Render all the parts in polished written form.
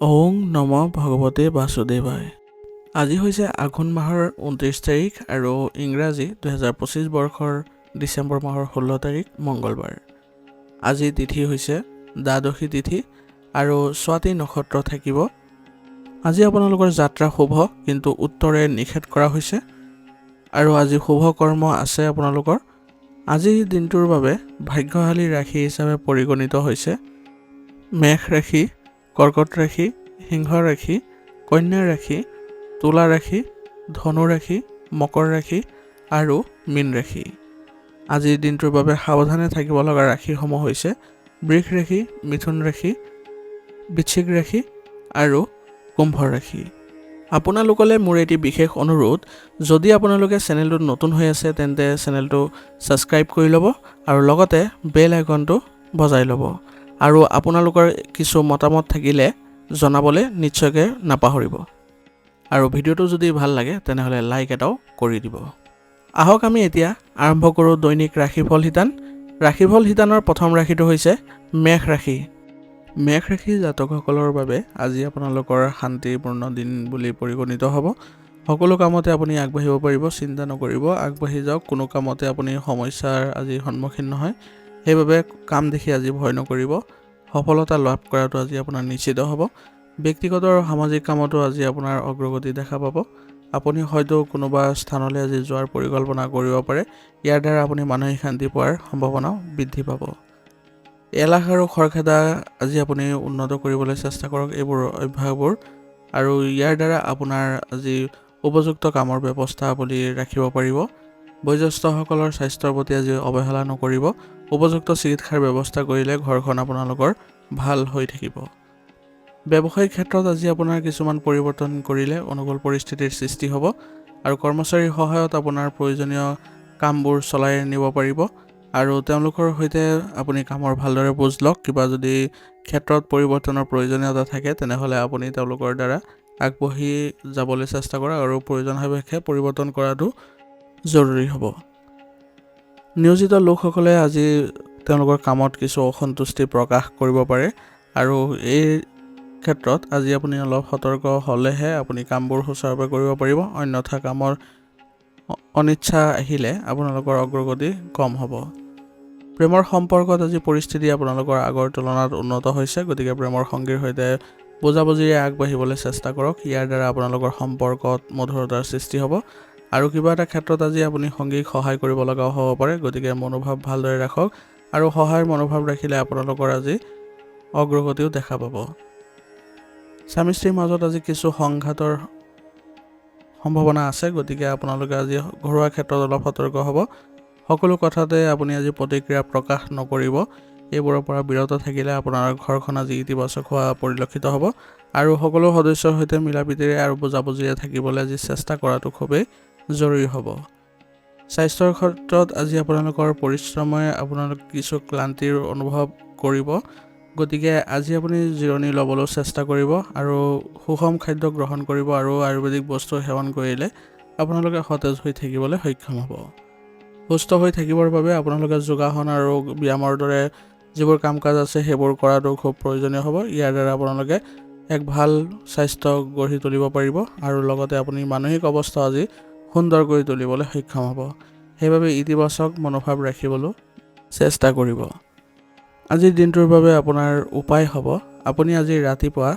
ওং নম ভগৱতে বাসুদেৱায়। আজি হৈছে আঘোণ মাহৰ 29 তাৰিখ আৰু ইংৰাজী 2025 বৰ্ষৰ ডিচেম্বৰ মাহৰ 16 তাৰিখ মঙ্গলবাৰ। আজি তিথি হৈছে দ্বাদশী তিথি আৰু স্বাতি নক্ষত্ৰ থাকিব। আজি আপোনালোকৰ যাত্ৰা শুভ, কিন্তু উত্তৰে নিষেধ কৰা হৈছে আৰু আজি শুভ কৰ্ম আছে আপোনালোকৰ। আজিৰ দিনটোৰ বাবে ভাগ্যশালী ৰাশি হিচাপে পৰিগণিত হৈছে মেষ ৰাশি, কৰ্কট ৰাশি, সিংহ ৰাশি, কন্যা ৰাশি, তুলা ৰাশি, ধনু ৰাশি, মকৰ ৰাশি আৰু মীন ৰাশি। আজিৰ দিনটোৰ বাবে সাৱধানে থাকিব লগা ৰাশিসমূহ হৈছে বৃষ ৰাশি, মিথুন ৰাশি, বৃশ্চিক ৰাশি আৰু কুম্ভ ৰাশি। আপোনালোকলৈ মোৰ এটি বিশেষ অনুৰোধ, যদি আপোনালোকে চেনেলটোত নতুন হৈ আছে তেন্তে চেনেলটো ছাবস্ক্ৰাইব কৰি ল'ব আৰু লগতে বেল আইকনটো বজাই ল'ব। আৰু আপোনালোকৰ কিছু মতামত থাকিলে জনাবলৈ নিশ্চয়কৈ নাপাহৰিব। আৰু ভিডিঅ'টো যদি ভাল লাগে তেনেহ'লে লাইক এটাও কৰি দিব। আহক আমি এতিয়া আৰম্ভ কৰোঁ দৈনিক ৰাশিফল শিতান। ৰাশিফল শিতানৰ প্ৰথম ৰাশিটো হৈছে মেষ ৰাশি। মেষ ৰাশি জাতকসকলৰ বাবে আজি আপোনালোকৰ শান্তিপূৰ্ণ দিন বুলি পৰিগণিত হ'ব। সকলো কামতে আপুনি আগবাঢ়িব পাৰিব, চিন্তা নকৰিব, আগবাঢ়ি যাওক। কোনো কামতে আপুনি সমস্যাৰ আজি সন্মুখীন নহয়, সেইবাবে কাম দেখি আজি ভয় নকৰিব। সফলতা লাভ কৰাটো আজি আপোনাৰ নিশ্চিত হ'ব। ব্যক্তিগত আৰু সামাজিক কামতো আজি আপোনাৰ অগ্ৰগতি দেখা পাব। আপুনি হয়তো কোনোবা স্থানলৈ আজি যোৱাৰ পৰিকল্পনা কৰিব পাৰে। ইয়াৰ দ্বাৰা আপুনি মানসিক শান্তি পোৱাৰ সম্ভাৱনাও বৃদ্ধি পাব। এলাহ আৰু খৰখেদা আজি আপুনি উন্নত কৰিবলৈ চেষ্টা কৰক, এইবোৰ অভ্যাসবোৰ, আৰু ইয়াৰ দ্বাৰা আপোনাৰ আজি উপযুক্ত কামৰ ব্যৱস্থা আপুনি ৰাখিব পাৰিব। বয়োজ্যেষ্ঠসকলৰ স্বাস্থ্যৰ প্ৰতি আজি অৱহেলা নকৰিব। উপযুক্ত চিকিৎসাৰ ব্যৱস্থা কৰিলে ঘৰখন আপোনালোকৰ ভাল হৈ থাকিব। ব্যৱসায়িক ক্ষেত্ৰত আজি আপোনাৰ কিছুমান পৰিৱৰ্তন কৰিলে অনুকূল পৰিস্থিতিৰ সৃষ্টি হ'ব আৰু কৰ্মচাৰীৰ সহায়ত আপোনাৰ প্ৰয়োজনীয় কামবোৰ চলাই নিব পাৰিব আৰু তেওঁলোকৰ সৈতে আপুনি কামৰ ভালদৰে বুজ লওক। কিবা যদি ক্ষেত্ৰত পৰিৱৰ্তনৰ প্ৰয়োজনীয়তা থাকে তেনেহ'লে আপুনি তেওঁলোকৰ দ্বাৰা আগবাঢ়ি যাবলৈ চেষ্টা কৰক আৰু প্ৰয়োজন সাপেক্ষে পৰিৱৰ্তন কৰাটো জৰুৰী হ'ব। নিয়োজিত লোকসকলে আজি তেওঁলোকৰ কামত কিছু অসন্তুষ্টি প্ৰকাশ কৰিব পাৰে আৰু এই ক্ষেত্ৰত আজি আপুনি অলপ সতৰ্ক হ'লেহে আপুনি কামবোৰ সুচাৰুৰূপে কৰিব পাৰিব, অন্যথা কামৰ অনিচ্ছা আহিলে আপোনালোকৰ অগ্ৰগতি কম হ'ব। প্ৰেমৰ সম্পৰ্কত আজি পৰিস্থিতি আপোনালোকৰ আগৰ তুলনাত উন্নত হৈছে, গতিকে প্ৰেমৰ সংগীৰ সৈতে বুজাবুজিৰে আগবাঢ়িবলৈ চেষ্টা কৰক। ইয়াৰ দ্বাৰা আপোনালোকৰ সম্পৰ্কত মধুৰতাৰ সৃষ্টি হ'ব আৰু কিবা এটা ক্ষেত্ৰত আজি আপুনি সংগীক সহায় কৰিব লগাও হ'ব পাৰে, গতিকে মনোভাৱ ভালদৰে ৰাখক আৰু সহায়ৰ মনোভাৱ ৰাখিলে আপোনালোকৰ আজি অগ্ৰগতিও দেখা পাব। স্বামী স্ত্ৰীৰ মাজত আজি কিছু সংঘাতৰ সম্ভাৱনা আছে, গতিকে আপোনালোকে আজি ঘৰুৱা ক্ষেত্ৰত অলপ সতৰ্ক হ'ব। সকলো কথাতে আপুনি আজি প্ৰতিক্ৰিয়া প্ৰকাশ নকৰিব। এইবোৰৰ পৰা বিৰত থাকিলে আপোনাৰ ঘৰখন আজি ইতিবাচক হোৱা পৰিলক্ষিত হ'ব আৰু সকলো সদস্যৰ সৈতে মিলাপ্ৰীতিৰে আৰু বুজাবুজিৰে থাকিবলৈ আজি চেষ্টা কৰাটো খুবেই জৰুৰী হ'ব। স্বাস্থ্যৰ ক্ষেত্ৰত আজি আপোনালোকৰ পৰিশ্ৰমে আপোনালোক কিছু ক্লান্তিৰ অনুভৱ কৰিব, গতিকে আজি আপুনি জিৰণি ল'বলৈ চেষ্টা কৰিব আৰু সুষম খাদ্য গ্ৰহণ কৰিব আৰু আয়ুৰ্বেদিক বস্তু সেৱন কৰিলে আপোনালোকে সতেজ হৈ থাকিবলৈ সক্ষম হ'ব। সুস্থ হৈ থাকিবৰ বাবে আপোনালোকে যোগাসন আৰু ব্যায়ামৰ দৰে যিবোৰ কাম কাজ আছে সেইবোৰ কৰাটো খুব প্ৰয়োজনীয় হ'ব। ইয়াৰ দ্বাৰা আপোনালোকে এক ভাল স্বাস্থ্য গঢ়ি তুলিব পাৰিব আৰু লগতে আপুনি মানসিক অৱস্থা আজি সুন্দৰ কৰি তুলিবলৈ সক্ষম হ'ব। সেইবাবে ইতিবাচক মনোভাৱ ৰাখিবলৈ চেষ্টা কৰিব। আজিৰ দিনটোৰ বাবে আপোনাৰ উপায় হ'ব, আপুনি আজি ৰাতিপুৱা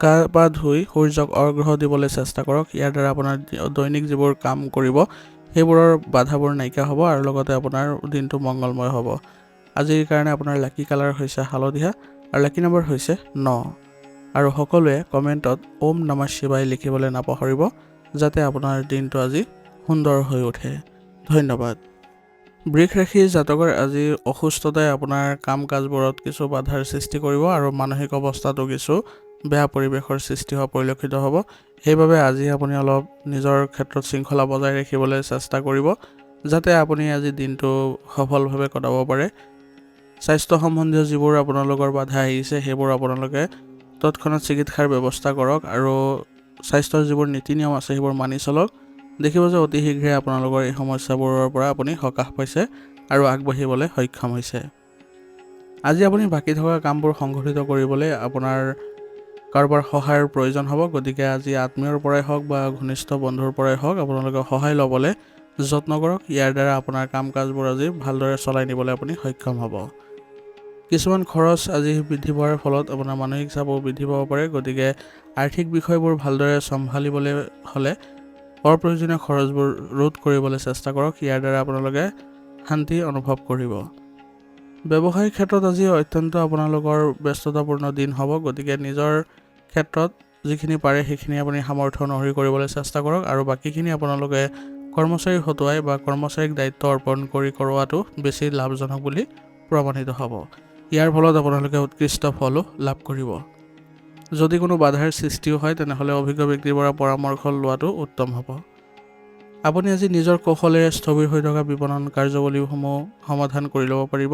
গা পা ধুই সূৰ্যক অৰ্ঘ্য দিবলৈ চেষ্টা কৰক। ইয়াৰ দ্বাৰা আপোনাৰ দৈনিক যিবোৰ কাম কৰিব সেইবোৰৰ বাধাবোৰ নাইকিয়া হ'ব আৰু লগতে আপোনাৰ দিনটো মংগলময় হ'ব। আজিৰ কাৰণে আপোনাৰ লাকি কালাৰ হৈছে হালধীয়া আৰু লাকি নম্বৰ হৈছে 9। আৰু সকলোৱে কমেণ্টত ওম নমঃ শিৱায় লিখিবলৈ নাপাহৰিব, যাতে আপোনাৰ দিনটো আজি সুন্দৰ হৈ উঠে। ধন্যবাদ। বৃষ ৰাশিৰ জাতকৰ আজি অসুস্থতাই আপোনাৰ কাম কাজবোৰত কিছু বাধাৰ সৃষ্টি কৰিব আৰু মানসিক অৱস্থাটো কিছু বেয়া পৰিৱেশৰ সৃষ্টি হোৱা পৰিলক্ষিত হ'ব। সেইবাবে আজি আপুনি অলপ নিজৰ ক্ষেত্ৰত শৃংখলা বজাই ৰাখিবলৈ চেষ্টা কৰিব, যাতে আপুনি আজি দিনটো সফলভাৱে কটাব পাৰে। স্বাস্থ্য সম্বন্ধীয় যিবোৰ আপোনালোকৰ বাধা আহিছে সেইবোৰ আপোনালোকে তৎক্ষণাত চিকিৎসাৰ ব্যৱস্থা কৰক আৰু স্বাস্থ্যৰ যিবোৰ নীতি নিয়ম আছে সেইবোৰ মানি চলক। দেখিব যে অতি শীঘ্ৰে আপোনালোকৰ এই সমস্যাবোৰৰ পৰা আপুনি সকাহ পাইছে আৰু আগবাঢ়িবলৈ সক্ষম হৈছে। আজি আপুনি বাকী থকা কামবোৰ সংগঠিত কৰিবলৈ আপোনাৰ কাৰোবাৰ সহায়ৰ প্ৰয়োজন হ'ব, গতিকে আজি আত্মীয়ৰ পৰাই হওক বা ঘনিষ্ঠ বন্ধুৰ পৰাই হওক আপোনালোকে সহায় ল'বলৈ যত্ন কৰক। ইয়াৰ দ্বাৰা আপোনাৰ কাম কাজবোৰ আজি ভালদৰে চলাই নিবলৈ আপুনি সক্ষম হ'ব। কিছুমান খৰচ আজি বৃদ্ধি পোৱাৰ ফলত আপোনাৰ মানসিক চাপো বৃদ্ধি পাব পাৰে, গতিকে আৰ্থিক বিষয়বোৰ ভালদৰে চম্ভালিবলৈ হ'লে অপ্ৰয়োজনীয় খৰচবোৰ ৰোধ কৰিবলৈ চেষ্টা কৰক। ইয়াৰ দ্বাৰা আপোনালোকে শান্তি অনুভৱ কৰিব। ব্যৱসায়িক ক্ষেত্ৰত আজি অত্যন্ত আপোনালোকৰ ব্যস্ততাপূৰ্ণ দিন হ'ব, গতিকে নিজৰ ক্ষেত্ৰত যিখিনি পাৰে সেইখিনি আপুনি সামৰ্থ্য অনুসৰি কৰিবলৈ চেষ্টা কৰক আৰু বাকীখিনি আপোনালোকে কৰ্মচাৰী হতুৱাই বা কৰ্মচাৰীক দায়িত্ব অৰ্পণ কৰি কৰোৱাটো বেছি লাভজনক বুলি প্ৰমাণিত হ'ব। ইয়াৰ ফলত আপোনালোকে উৎকৃষ্ট ফলো লাভ কৰিব। যদি কোনো বাধাৰ সৃষ্টিও হয় তেনেহ'লে অভিজ্ঞ ব্যক্তিৰ পৰা পৰামৰ্শ লোৱাটো উত্তম হ'ব। আপুনি আজি নিজৰ কৌশলেৰে স্থবিৰ হৈ থকা বিপণন কাৰ্যাৱলীসমূহ সমাধান কৰি ল'ব পাৰিব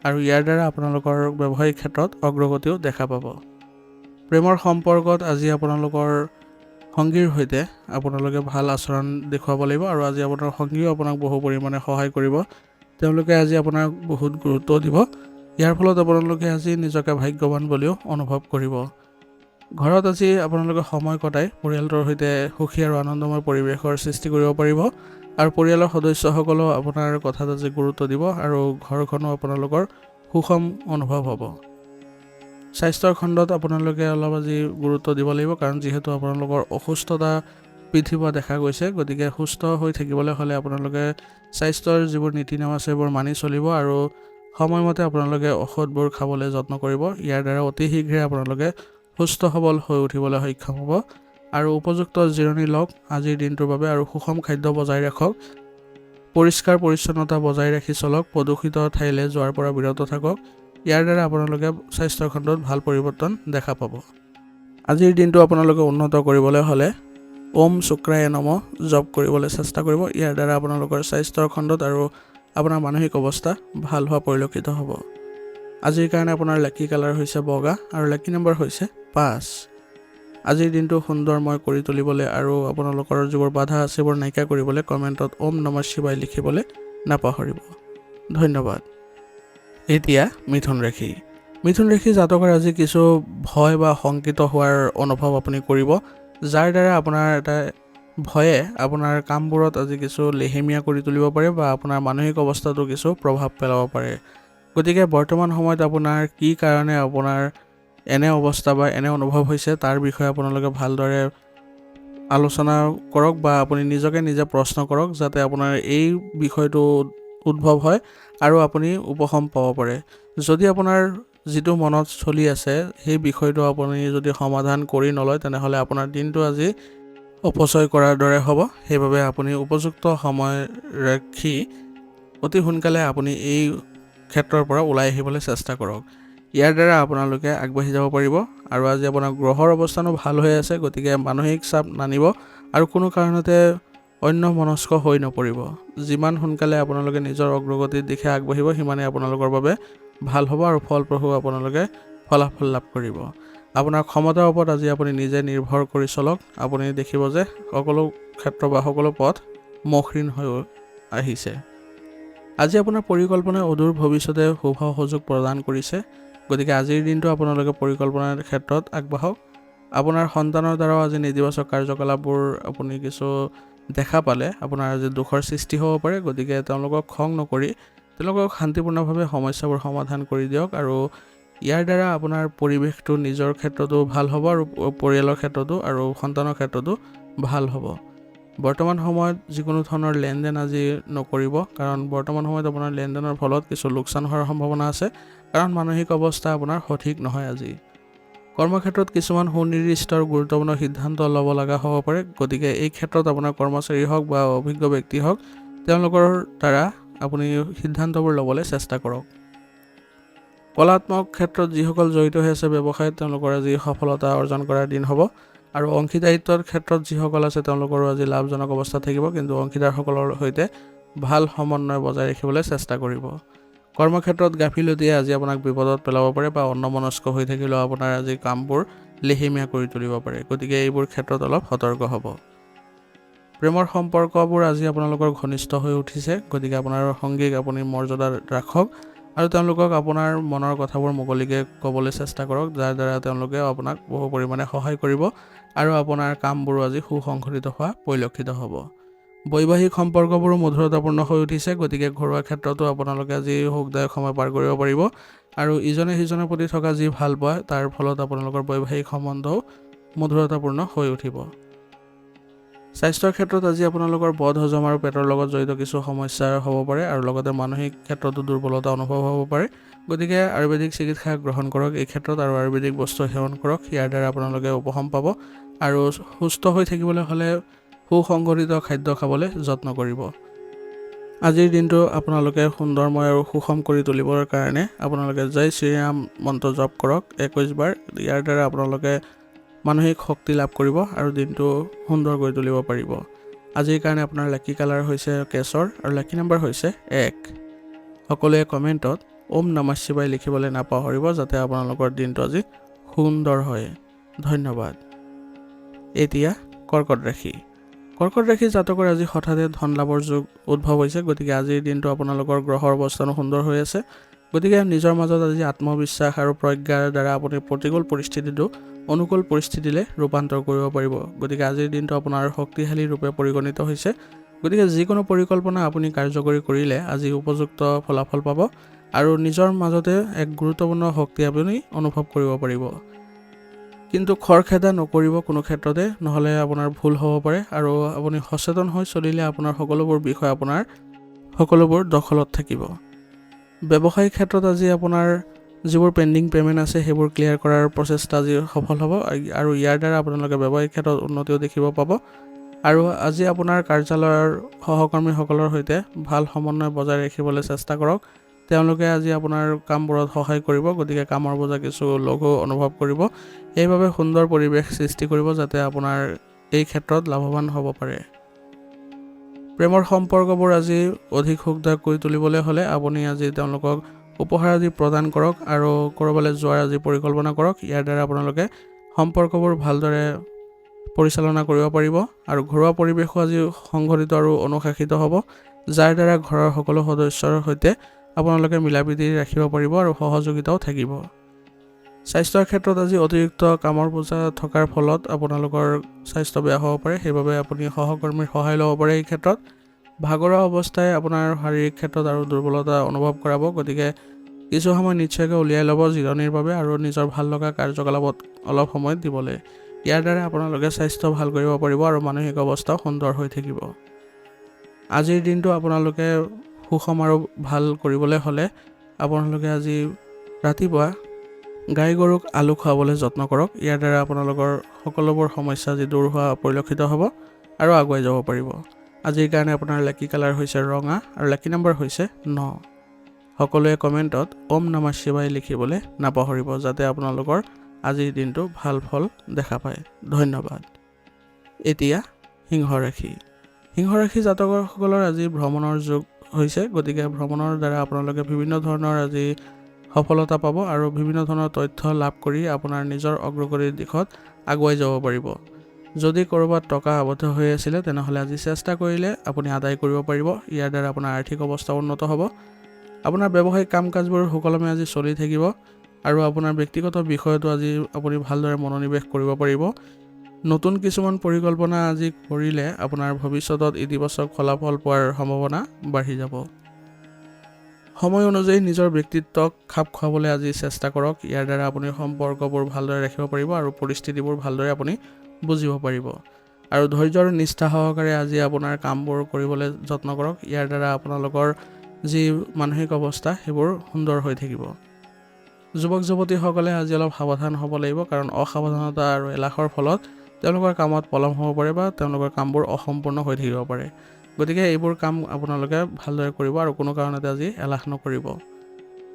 আৰু ইয়াৰ দ্বাৰা আপোনালোকৰ ব্যৱসায়িক ক্ষেত্ৰত অগ্ৰগতিও দেখা পাব। প্ৰেমৰ সম্পৰ্কত আজি আপোনালোকৰ সংগীৰ সৈতে আপোনালোকে ভাল আচৰণ দেখুৱাব লাগিব আৰু আজি আপোনাৰ সংগীও আপোনাক বহু পৰিমাণে সহায় কৰিব। তেওঁলোকে আজি আপোনাক বহুত গুৰুত্ব দিব। ইয়াৰ ফলত আপোনালোকে আজি নিজকে ভাগ্যৱান বুলিও অনুভৱ কৰিব। ঘৰত আজি আপোনালোকে সময় কটাই পৰিয়ালটোৰ সৈতে সুখী আৰু আনন্দময় পৰিৱেশৰ সৃষ্টি কৰিব পাৰিব আৰু পৰিয়ালৰ সদস্যসকলেও আপোনাৰ কথাত আজি গুৰুত্ব দিব আৰু ঘৰখনো আপোনালোকৰ সুষম অনুভৱ হ'ব। স্বাস্থ্যৰ খণ্ডত আপোনালোকে অলপ আজি গুৰুত্ব দিব লাগিব, কাৰণ যিহেতু আপোনালোকৰ অসুস্থতা বৃদ্ধি পোৱা দেখা গৈছে, গতিকে সুস্থ হৈ থাকিবলৈ হ'লে আপোনালোকে স্বাস্থ্যৰ যিবোৰ নীতি নিয়ম আছে সেইবোৰ মানি চলিব আৰু সময়মতে আপোনালোকে ঔষধবোৰ খাবলৈ যত্ন কৰিব। ইয়াৰ দ্বাৰা অতি শীঘ্ৰে আপোনালোকে সুস্থ সবল হৈ উঠিবলৈ সক্ষম হ'ব আৰু উপযুক্ত জিৰণি লওক আজিৰ দিনটোৰ বাবে আৰু সুষম খাদ্য বজাই ৰাখক। পৰিষ্কাৰ পৰিচ্ছন্নতা বজাই ৰাখি চলক। প্ৰদূষিত ঠাইলৈ যোৱাৰ পৰা বিৰত থাকক। ইয়াৰ দ্বাৰা আপোনালোকে স্বাস্থ্যৰ খণ্ডত ভাল পৰিৱৰ্তন দেখা পাব। আজিৰ দিনটো আপোনালোকে উন্নত কৰিবলৈ হ'লে ওম শুক্ৰায় নমঃ জপ কৰিবলৈ চেষ্টা কৰিব। ইয়াৰ দ্বাৰা আপোনালোকৰ স্বাস্থ্যৰ খণ্ডত আৰু আপোনাৰ মানসিক অৱস্থা ভাল হোৱা পৰিলক্ষিত হ'ব। আজিৰ কাৰণে আপোনাৰ লাকি কালাৰ হৈছে বগা আৰু লাকি নম্বৰ হৈছে 5। আজিৰ দিনটো সুন্দৰময় কৰি তুলিবলৈ আৰু আপোনালোকৰ যিবোৰ বাধা আছে সেইবোৰ নাইকিয়া কৰিবলৈ কমেণ্টত ওম নমঃ শিৱায় লিখিবলৈ নাপাহৰিব। ধন্যবাদ। এতিয়া মিথুন ৰাশি জাতকৰ আজি কিছু ভয় বা শংকিত হোৱাৰ অনুভৱ আপুনি কৰিব, যাৰ দ্বাৰা আপোনাৰ এটা ভয়ে আপোনাৰ কামবোৰত আজি কিছু লেহেমীয়া কৰি তুলিব পাৰে বা আপোনাৰ মানসিক অৱস্থাটো কিছু প্ৰভাৱ পেলাব পাৰে। গতিকে বৰ্তমান সময়ত আপোনাৰ কি কাৰণে আপোনাৰ এনে অৱস্থা বা এনে অনুভৱ হৈছে তাৰ বিষয়ে আপোনালোকে ভালদৰে আলোচনা কৰক বা আপুনি নিজকে নিজে প্ৰশ্ন কৰক, যাতে আপোনাৰ এই বিষয়টো উদ্ভৱ হয় আৰু আপুনি উপশম পাব পাৰে। যদি আপোনাৰ যিটো মনত চলি আছে সেই বিষয়টো আপুনি যদি সমাধান কৰি নলয় তেনেহ'লে আপোনাৰ দিনটো আজি অপচয় কৰাৰ দৰে হ'ব। সেইবাবে আপুনি উপযুক্ত সময় ৰাখি অতি সোনকালে আপুনি এই ক্ষেত্ৰৰ পৰা ওলাই আহিবলৈ চেষ্টা কৰক। ইয়াৰ দ্বাৰা আপোনালোকে আগবাঢ়ি যাব পাৰিব আৰু আজি আপোনাৰ গ্ৰহৰ অৱস্থানো ভাল হৈ আছে, গতিকে মানসিক চাপ নানিব আৰু কোনো কাৰণতে অন্য মনস্ক হৈ নপৰিব। যিমান সোনকালে আপোনালোকে নিজৰ অগ্ৰগতিৰ দিশে আগবাঢ়িব সিমানেই আপোনালোকৰ বাবে ভাল হ'ব আৰু ফলপ্ৰসূ আপোনালোকে ফলাফল লাভ কৰিব। আপোনাৰ ক্ষমতাৰ ওপৰত আজি আপুনি নিজে নিৰ্ভৰ কৰি চলক। আপুনি দেখিব যে সকলো ক্ষেত্ৰ বা সকলো পথ মসৃণ হৈ আহিছে। আজি আপোনাৰ পৰিকল্পনাই অদূৰ ভৱিষ্যতে শুভ সুযোগ প্ৰদান কৰিছে, গতিকে আজিৰ দিনটো আপোনালোকে পৰিকল্পনাৰ ক্ষেত্ৰত আগবাঢ়ক। আপোনাৰ সন্তানৰ দ্বাৰাও আজি নেতিবাচক কাৰ্যকলাপবোৰ আপুনি কিছু দেখা পালে আপোনাৰ আজি দুখৰ সৃষ্টি হ'ব পাৰে, গতিকে তেওঁলোকক খং নকৰি তেওঁলোকক শান্তিপূৰ্ণভাৱে সমস্যাবোৰ সমাধান কৰি দিয়ক আৰু ইয়াৰ দ্বাৰা আপোনাৰ পৰিৱেশটো নিজৰ ক্ষেত্ৰতো ভাল হ'ব আৰু পৰিয়ালৰ ক্ষেত্ৰতো আৰু সন্তানৰ ক্ষেত্ৰতো ভাল হ'ব। বৰ্তমান সময়ত যিকোনো ধৰণৰ লেনদেন আজি নকৰিব, কাৰণ বৰ্তমান সময়ত আপোনাৰ লেনদেনৰ ফলত কিছু লোকচান হোৱাৰ সম্ভাৱনা আছে, কাৰণ মানসিক অৱস্থা আপোনাৰ সঠিক নহয়। আজি কৰ্মক্ষেত্ৰত কিছুমান সুনিৰ্দিষ্ট আৰু গুৰুত্বপূৰ্ণ সিদ্ধান্ত ল'ব লগা হ'ব পাৰে, গতিকে এই ক্ষেত্ৰত আপোনাৰ কৰ্মচাৰী হওক বা অভিজ্ঞ ব্যক্তি হওক তেওঁলোকৰ দ্বাৰা আপুনি সিদ্ধান্তবোৰ ল'বলৈ চেষ্টা কৰক। কলাত্মক ক্ষেত্ৰত যিসকল জড়িত হৈ আছে ব্যৱসায়ত তেওঁলোকৰ আজি সফলতা অৰ্জন কৰাৰ দিন হ'ব আৰু অংশীদাৰিত্বৰ ক্ষেত্ৰত যিসকল আছে তেওঁলোকৰো আজি লাভজনক অৱস্থা থাকিব, কিন্তু অংশীদাৰসকলৰ সৈতে ভাল সমন্বয় বজাই ৰাখিবলৈ চেষ্টা কৰিব। কৰ্মক্ষেত্ৰত গাফিলতিয়ে আজি আপোনাক বিপদত পেলাব পাৰে বা অন্যমনস্ক হৈ থাকিলেও আপোনাৰ আজি কামবোৰ লেহেমীয়া কৰি তুলিব পাৰে, গতিকে এইবোৰ ক্ষেত্ৰত অলপ সতৰ্ক হ'ব। প্ৰেমৰ সম্পৰ্কবোৰ আজি আপোনালোকৰ ঘনিষ্ঠ হৈ উঠিছে, গতিকে আপোনাৰ সংগীক আপুনি মৰ্যাদা ৰাখক আৰু তেওঁলোকক আপোনাৰ মনৰ কথাবোৰ মুকলিকৈ ক'বলৈ চেষ্টা কৰক, যাৰ দ্বাৰা তেওঁলোকে আপোনাক বহু পৰিমাণে সহায় কৰিব আৰু আপোনাৰ কামবোৰো আজি সুসংগঠিত হোৱা পৰিলক্ষিত হ'ব। বৈবাহিক সম্পৰ্কবোৰো মধুৰতাপূৰ্ণ হৈ উঠিছে, গতিকে ঘৰুৱা ক্ষেত্ৰতো আপোনালোকে আজি সুখদায়ক সময় পাৰ কৰিব পাৰিব আৰু ইজনে সিজনৰ প্ৰতি থকা যি ভাল পোৱা তাৰ ফলত আপোনালোকৰ বৈবাহিক সম্বন্ধও মধুৰতাপূৰ্ণ হৈ উঠিব। স্বাস্থ্যৰ ক্ষেত্ৰত আজি আপোনালোকৰ বদ হজম আৰু পেটৰ লগত জড়িত কিছু সমস্যা হ'ব পাৰে আৰু লগতে মানসিক ক্ষেত্ৰতো দুৰ্বলতা অনুভৱ হ'ব পাৰে। গতিকে আয়ুৰ্বেদিক চিকিৎসা গ্ৰহণ কৰক এই ক্ষেত্ৰত আৰু আয়ুৰ্বেদিক বস্তু সেৱন কৰক, ইয়াৰ দ্বাৰা আপোনালোকে উপশম পাব আৰু সুস্থ হৈ থাকিবলৈ হ'লে সুসংগঠিত খাদ্য খাবলৈ যত্ন কৰিব। আজিৰ দিনটো আপোনালোকে সুন্দৰময় আৰু সুষম কৰি তুলিবৰ কাৰণে আপোনালোকে জয় শ্ৰীৰাম মন্ত্ৰ জপ কৰক 21 বাৰ। ইয়াৰ দ্বাৰা আপোনালোকে মানসিক শক্তি লাভ কৰিব আৰু দিনটো সুন্দৰ কৰি তুলিব পাৰিব। আজিৰ কাৰণে আপোনাৰ লাকি কালাৰ হৈছে কেশৰ আৰু লাকি নম্বৰ হৈছে 1। সকলোৱে কমেণ্টত ওম নমঃ শিৱায় লিখিবলৈ নাপাহৰিব, যাতে আপোনালোকৰ দিনটো আজি সুন্দৰ হয়। ধন্যবাদ। এতিয়া কৰ্কট ৰাশি। কৰ্কট ৰাশি জাতকৰ আজি হঠাতে ধন লাভৰ যোগ উদ্ভৱ হৈছে, গতিকে আজিৰ দিনটো আপোনালোকৰ গ্ৰহৰ অৱস্থানো সুন্দৰ হৈ আছে। গতিকে নিজৰ মাজত আজি আত্মবিশ্বাস আৰু প্ৰজ্ঞাৰ দ্বাৰা আপুনি প্ৰতিকূল পৰিস্থিতিটো অনুকূল পৰিস্থিতিলৈ ৰূপান্তৰ কৰিব পাৰিব। গতিকে আজিৰ দিনটো আপোনাৰ শক্তিশালী ৰূপে পৰিগণিত হৈছে। গতিকে যিকোনো পৰিকল্পনা আপুনি কাৰ্যকৰী কৰিলে আজি উপযুক্ত ফলাফল পাব আৰু নিজৰ মাজতে এক গুৰুত্বপূৰ্ণ শক্তি আপুনি অনুভৱ কৰিব পাৰিব। কিন্তু খৰখেদা নকৰিব কোনো ক্ষেত্ৰতে, নহ'লে আপোনাৰ ভুল হ'ব পাৰে আৰু আপুনি সচেতন হৈ চলিলে আপোনাৰ সকলোবোৰ বিষয় আপোনাৰ সকলোবোৰ দখলত থাকিব। ব্যৱসায়িক ক্ষেত্ৰত আজি আপোনাৰ যিবোৰ পেণ্ডিং পে'মেণ্ট আছে সেইবোৰ ক্লিয়াৰ কৰাৰ প্ৰচেষ্টা আজি সফল হ'ব আৰু ইয়াৰ দ্বাৰা আপোনালোকে ব্যৱসায়িক ক্ষেত্ৰত উন্নতিও দেখিব পাব। আৰু আজি আপোনাৰ কাৰ্যালয়ৰ সহকৰ্মীসকলৰ সৈতে ভাল সমন্বয় বজাই ৰাখিবলৈ চেষ্টা কৰক। তেওঁলোকে আজি আপোনাৰ কামবোৰত সহায় কৰিব, গতিকে কামৰ বোজা কিছু লঘু অনুভৱ কৰিব। সেইবাবে সুন্দৰ পৰিৱেশ সৃষ্টি কৰিব যাতে আপোনাৰ এই ক্ষেত্ৰত লাভৱান হ'ব পাৰে। প্ৰেমৰ সম্পৰ্কবোৰ আজি অধিক সুখদায়ক কৰি তুলিবলৈ হ'লে আপুনি আজি তেওঁলোকক উপহাৰ আদি প্ৰদান কৰক আৰু ক'ৰবালৈ যোৱাৰ আজি পৰিকল্পনা কৰক। ইয়াৰ দ্বাৰা আপোনালোকে সম্পৰ্কবোৰ ভালদৰে পৰিচালনা কৰিব পাৰিব আৰু ঘৰুৱা পৰিৱেশো আজি সংগঠিত আৰু অনুশাসিত হ'ব, যাৰ দ্বাৰা ঘৰৰ সকলো সদস্যৰ সৈতে আপোনালোকে মিলাপ্ৰীতি ৰাখিব পাৰিব আৰু সহযোগিতাও থাকিব। স্বাস্থ্যৰ ক্ষেত্ৰত আজি অতিৰিক্ত কামৰ বোজা থকাৰ ফলত আপোনালোকৰ স্বাস্থ্য বেয়া হ'ব পাৰে, সেইবাবে আপুনি সহকৰ্মীৰ সহায় ল'ব পাৰে। এই ক্ষেত্ৰত ভাগৰুৱা অৱস্থাই আপোনাৰ শাৰীৰিক ক্ষেত্ৰত আৰু দুৰ্বলতা অনুভৱ কৰাব, গতিকে কিছু সময় নিশ্চয়কৈ উলিয়াই ল'ব জিৰণিৰ বাবে আৰু নিজৰ ভাল লগা কাৰ্যকলাপত অলপ সময় দিবলৈ। ইয়াৰ দ্বাৰা আপোনালোকে স্বাস্থ্য ভাল কৰিব পাৰিব আৰু মানসিক অৱস্থাও সুন্দৰ হৈ থাকিব। আজিৰ দিনটো আপোনালোকে সুষম আৰু ভাল কৰিবলৈ হ'লে আপোনালোকে আজি ৰাতিপুৱা গাই গৰুক আলু খুৱাবলৈ যত্ন কৰক। ইয়াৰ দ্বাৰা আপোনালোকৰ সকলোবোৰ সমস্যা আজি দূৰ হোৱা পৰিলক্ষিত হ'ব আৰু আগুৱাই যাব পাৰিব। আজিৰ কাৰণে আপোনাৰ লাকি কালাৰ হৈছে ৰঙা আৰু লাকি নম্বৰ হৈছে 9। সকলোৱে কমেণ্টত ওম নমঃ শিৱায় লিখিবলৈ নাপাহৰিব, যাতে আপোনালোকৰ আজিৰ দিনটো ভাল ফল দেখা পায়। ধন্যবাদ। এতিয়া সিংহ ৰাশি। সিংহ ৰাশি জাতকসকলৰ আজি ভ্ৰমণৰ যোগ হৈছে, গতিকে ভ্ৰমণৰ দ্বাৰা আপোনালোকে বিভিন্ন ধৰণৰ আজি সফলতা পাব আৰু বিভিন্ন ধৰণৰ তথ্য লাভ কৰি আপোনাৰ নিজৰ অগ্ৰগতিৰ দিশত আগুৱাই যাব পাৰিব। যদি ক'ৰবাত টকা আবদ্ধ হৈ আছিলে তেনেহ'লে আজি চেষ্টা কৰিলে আপুনি আদায় কৰিব পাৰিব। ইয়াৰ দ্বাৰা আপোনাৰ আৰ্থিক অৱস্থা উন্নত হ'ব। আপোনাৰ ব্যৱসায়িক কাম কাজবোৰ সুকলমে আজি চলি থাকিব আৰু আপোনাৰ ব্যক্তিগত বিষয়তো আজি আপুনি ভালদৰে মনোনিৱেশ কৰিব পাৰিব। নতুন কিছুমান পৰিকল্পনা আজি কৰিলে আপোনাৰ ভৱিষ্যতত ইতিবাচক ফলাফল পোৱাৰ সম্ভাৱনা বাঢ়ি যাব। সময় অনুযায়ী নিজৰ ব্যক্তিত্বক খাপ খুৱাবলৈ আজি চেষ্টা কৰক। ইয়াৰ দ্বাৰা আপুনি সম্পৰ্কবোৰ ভালদৰে ৰাখিব পাৰিব আৰু পৰিস্থিতিবোৰ ভালদৰে আপুনি বুজিব পাৰিব আৰু ধৈৰ্য আৰু নিষ্ঠা সহকাৰে আজি আপোনাৰ কামবোৰ কৰিবলৈ যত্ন কৰক। ইয়াৰ দ্বাৰা আপোনালোকৰ যি মানসিক অৱস্থা সেইবোৰ সুন্দৰ হৈ থাকিব। যুৱক যুৱতীসকলে আজি অলপ সাৱধান হ'ব লাগিব, কাৰণ অসাৱধানতা আৰু এলাহৰ ফলত তেওঁলোকৰ কামত পলম হ'ব পাৰে বা তেওঁলোকৰ কামবোৰ অসম্পূৰ্ণ হৈ থাকিব পাৰে। গতিকে এইবোৰ কাম আপোনালোকে ভালদৰে কৰিব আৰু কোনো কাৰণতে আজি এলাহ নকৰিব।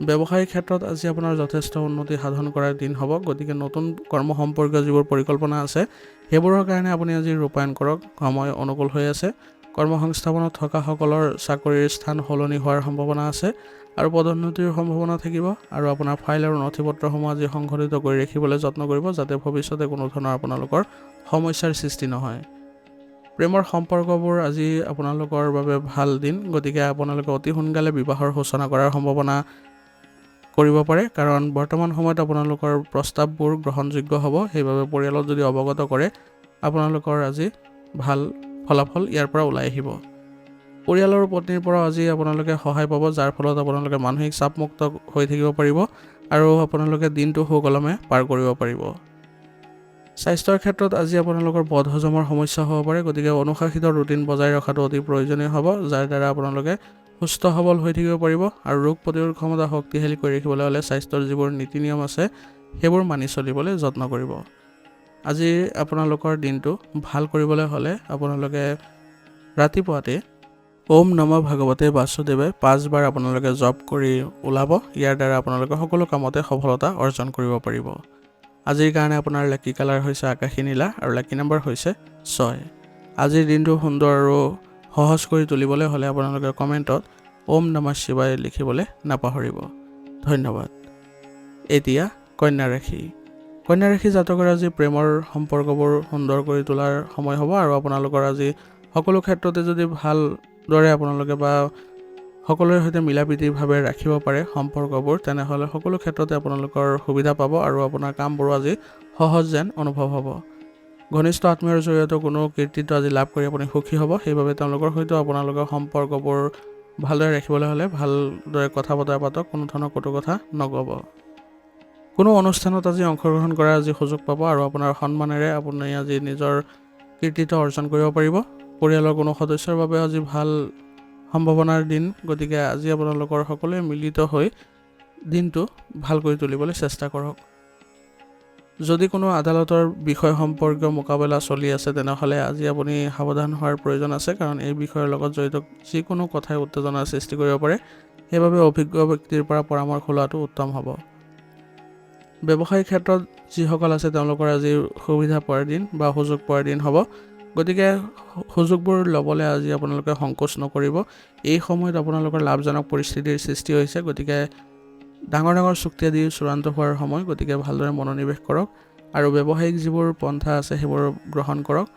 ব্যৱসায়িক ক্ষেত্ৰত আজি আপোনাৰ যথেষ্ট উন্নতি সাধন কৰাৰ দিন হ'ব, গতিকে নতুন কৰ্ম সম্পৰ্কীয় যিবোৰ পৰিকল্পনা আছে সেইবোৰৰ কাৰণে আপুনি আজি ৰূপায়ণ কৰক। সময় অনুকূল হৈ আছে। কৰ্মসংস্থাপনত থকাসকলৰ চাকৰিৰ স্থান সলনি হোৱাৰ সম্ভাৱনা আছে আৰু পদোন্নতিৰ সম্ভাৱনা থাকিব আৰু আপোনাৰ ফাইল আৰু নথিপত্ৰসমূহ আজি সংশোধিত কৰি ৰাখিবলৈ যত্ন কৰিব, যাতে ভৱিষ্যতে কোনো ধৰণৰ আপোনালোকৰ সমস্যাৰ সৃষ্টি নহয়। প্ৰেমৰ সম্পৰ্কবোৰ আজি আপোনালোকৰ বাবে ভাল দিন, গতিকে আপোনালোকে অতি সোনকালে বিবাহৰ সূচনা কৰাৰ সম্ভাৱনা কৰিব পাৰে, কাৰণ বৰ্তমান সময়ত আপোনালোকৰ প্ৰস্তাৱবোৰ গ্ৰহণযোগ্য হ'ব। সেইবাবে পৰিয়ালত যদি অৱগত কৰে, আপোনালোকৰ আজি ভাল ফলাফল ইয়াৰ পৰা ওলাই আহিব। পৰিয়ালৰ পত্নীৰ পৰা আজি আপোনালোকে সহায় পাব, যাৰ ফলত আপোনালোকে মানসিক চাপমুক্ত হৈ থাকিব পাৰিব আৰু আপোনালোকে দিনটো সুকলমে পাৰ কৰিব পাৰিব। স্বাস্থ্যৰ ক্ষেত্ৰত আজি আপোনালোকৰ বদহজমৰ সমস্যা হ'ব পাৰে, গতিকে অনুশাসিত ৰুটিন বজাই ৰখাটো অতি প্ৰয়োজনীয় হ'ব, যাৰ দ্বাৰা আপোনালোকে সুস্থ সবল হৈ থাকিব পাৰিব। আৰু ৰোগ প্ৰতিৰোধ ক্ষমতা শক্তিশালী কৰি ৰাখিবলৈ হ'লে স্বাস্থ্যৰ যিবোৰ নীতি নিয়ম আছে সেইবোৰ মানি চলিবলৈ যত্ন কৰিব। আজি আপোনালোকৰ দিনটো ভাল কৰিবলৈ হ'লে আপোনালোকে ৰাতিপুৱাতে ওম নমঃ ভগৱতে বাসুদেৱে 5 বাৰ আপোনালোকে জপ কৰি ওলাব। ইয়াৰ দ্বাৰা আপোনালোকে সকলো কামতে সফলতা অৰ্জন কৰিব পাৰিব। আজিৰ কাৰণে আপোনাৰ লাকি কালাৰ হৈছে আকাশী নীলা আৰু লাকি নম্বৰ হৈছে 6। আজিৰ দিনটো সুন্দৰ আৰু সহজ কৰি তুলিবলৈ হ'লে আপোনালোকে কমেণ্টত ওম নমঃ শিৱায় লিখিবলৈ নাপাহৰিব। ধন্যবাদ। এতিয়া কন্যা ৰাশি। কন্যা ৰাশি জাতকৰ আজি প্ৰেমৰ সম্পৰ্কবোৰ সুন্দৰ কৰি তোলাৰ সময় হ'ব আৰু আপোনালোকৰ আজি সকলো ক্ষেত্ৰতে যদি ভালদৰে আপোনালোকে বা সকলোৰে সৈতে মিলাপ্ৰীতিভাৱে ৰাখিব পাৰে সম্পৰ্কবোৰ, তেনেহ'লে সকলো ক্ষেত্ৰতে আপোনালোকৰ সুবিধা পাব আৰু আপোনাৰ কামবোৰো আজি সহজ যেন অনুভৱ হ'ব। ঘনিষ্ঠ আত্মীয়ৰ জৰিয়তে কোনো কৃতিত্ব আজি লাভ কৰি আপুনি সুখী হ'ব। সেইবাবে তেওঁলোকৰ সৈতে আপোনালোকৰ সম্পৰ্কবোৰ ভালদৰে ৰাখিবলৈ হ'লে ভালদৰে কথা বতৰা পাতক, কোনো ধৰণৰ কটু কথা নক'ব। কোনো অনুষ্ঠানত আজি অংশগ্ৰহণ কৰাৰ আজি সুযোগ পাব আৰু আপোনাৰ সন্মানেৰে আপুনি আজি নিজৰ কৃতিত্ব অৰ্জন কৰিব পাৰিব। পৰিয়ালৰ কোনো সদস্যৰ বাবে আজি ভাল সম্ভাৱনাৰ দিন, গতিকে আজি আপোনালোকৰ সকলোৱে মিলিত হৈ দিনটো ভাল কৰি তুলিবলৈ চেষ্টা কৰক। যদি কোনো আদালতৰ বিষয় সম্পৰ্কীয় মোকাবিলা চলি আছে, তেনেহ'লে আজি আপুনি সাৱধান হোৱাৰ প্ৰয়োজন আছে, কাৰণ এই বিষয়ৰ লগত জড়িত যিকোনো কথাই উত্তেজনাৰ সৃষ্টি কৰিব পাৰে। সেইবাবে অভিজ্ঞ ব্যক্তিৰ পৰা পৰামৰ্শ লোৱাটো উত্তম হ'ব। ব্যৱসায়িক ক্ষেত্ৰত যিসকল আছে তেওঁলোকৰ আজি সুবিধা পোৱাৰ দিন বা সুযোগ পোৱাৰ দিন হ'ব, গতিকে সুযোগবোৰ ল'বলৈ আজি আপোনালোকে সংকোচ নকৰিব। এই সময়ত আপোনালোকৰ লাভজনক পৰিস্থিতিৰ সৃষ্টি হৈছে, গতিকে ডাঙৰ ডাঙৰ চুক্তি আদি চূড়ান্ত হোৱাৰ সময়, গতিকে ভালদৰে মনোনিৱেশ কৰক আৰু ব্যৱসায়িক যিবোৰ পন্থা আছে সেইবোৰ গ্ৰহণ কৰক।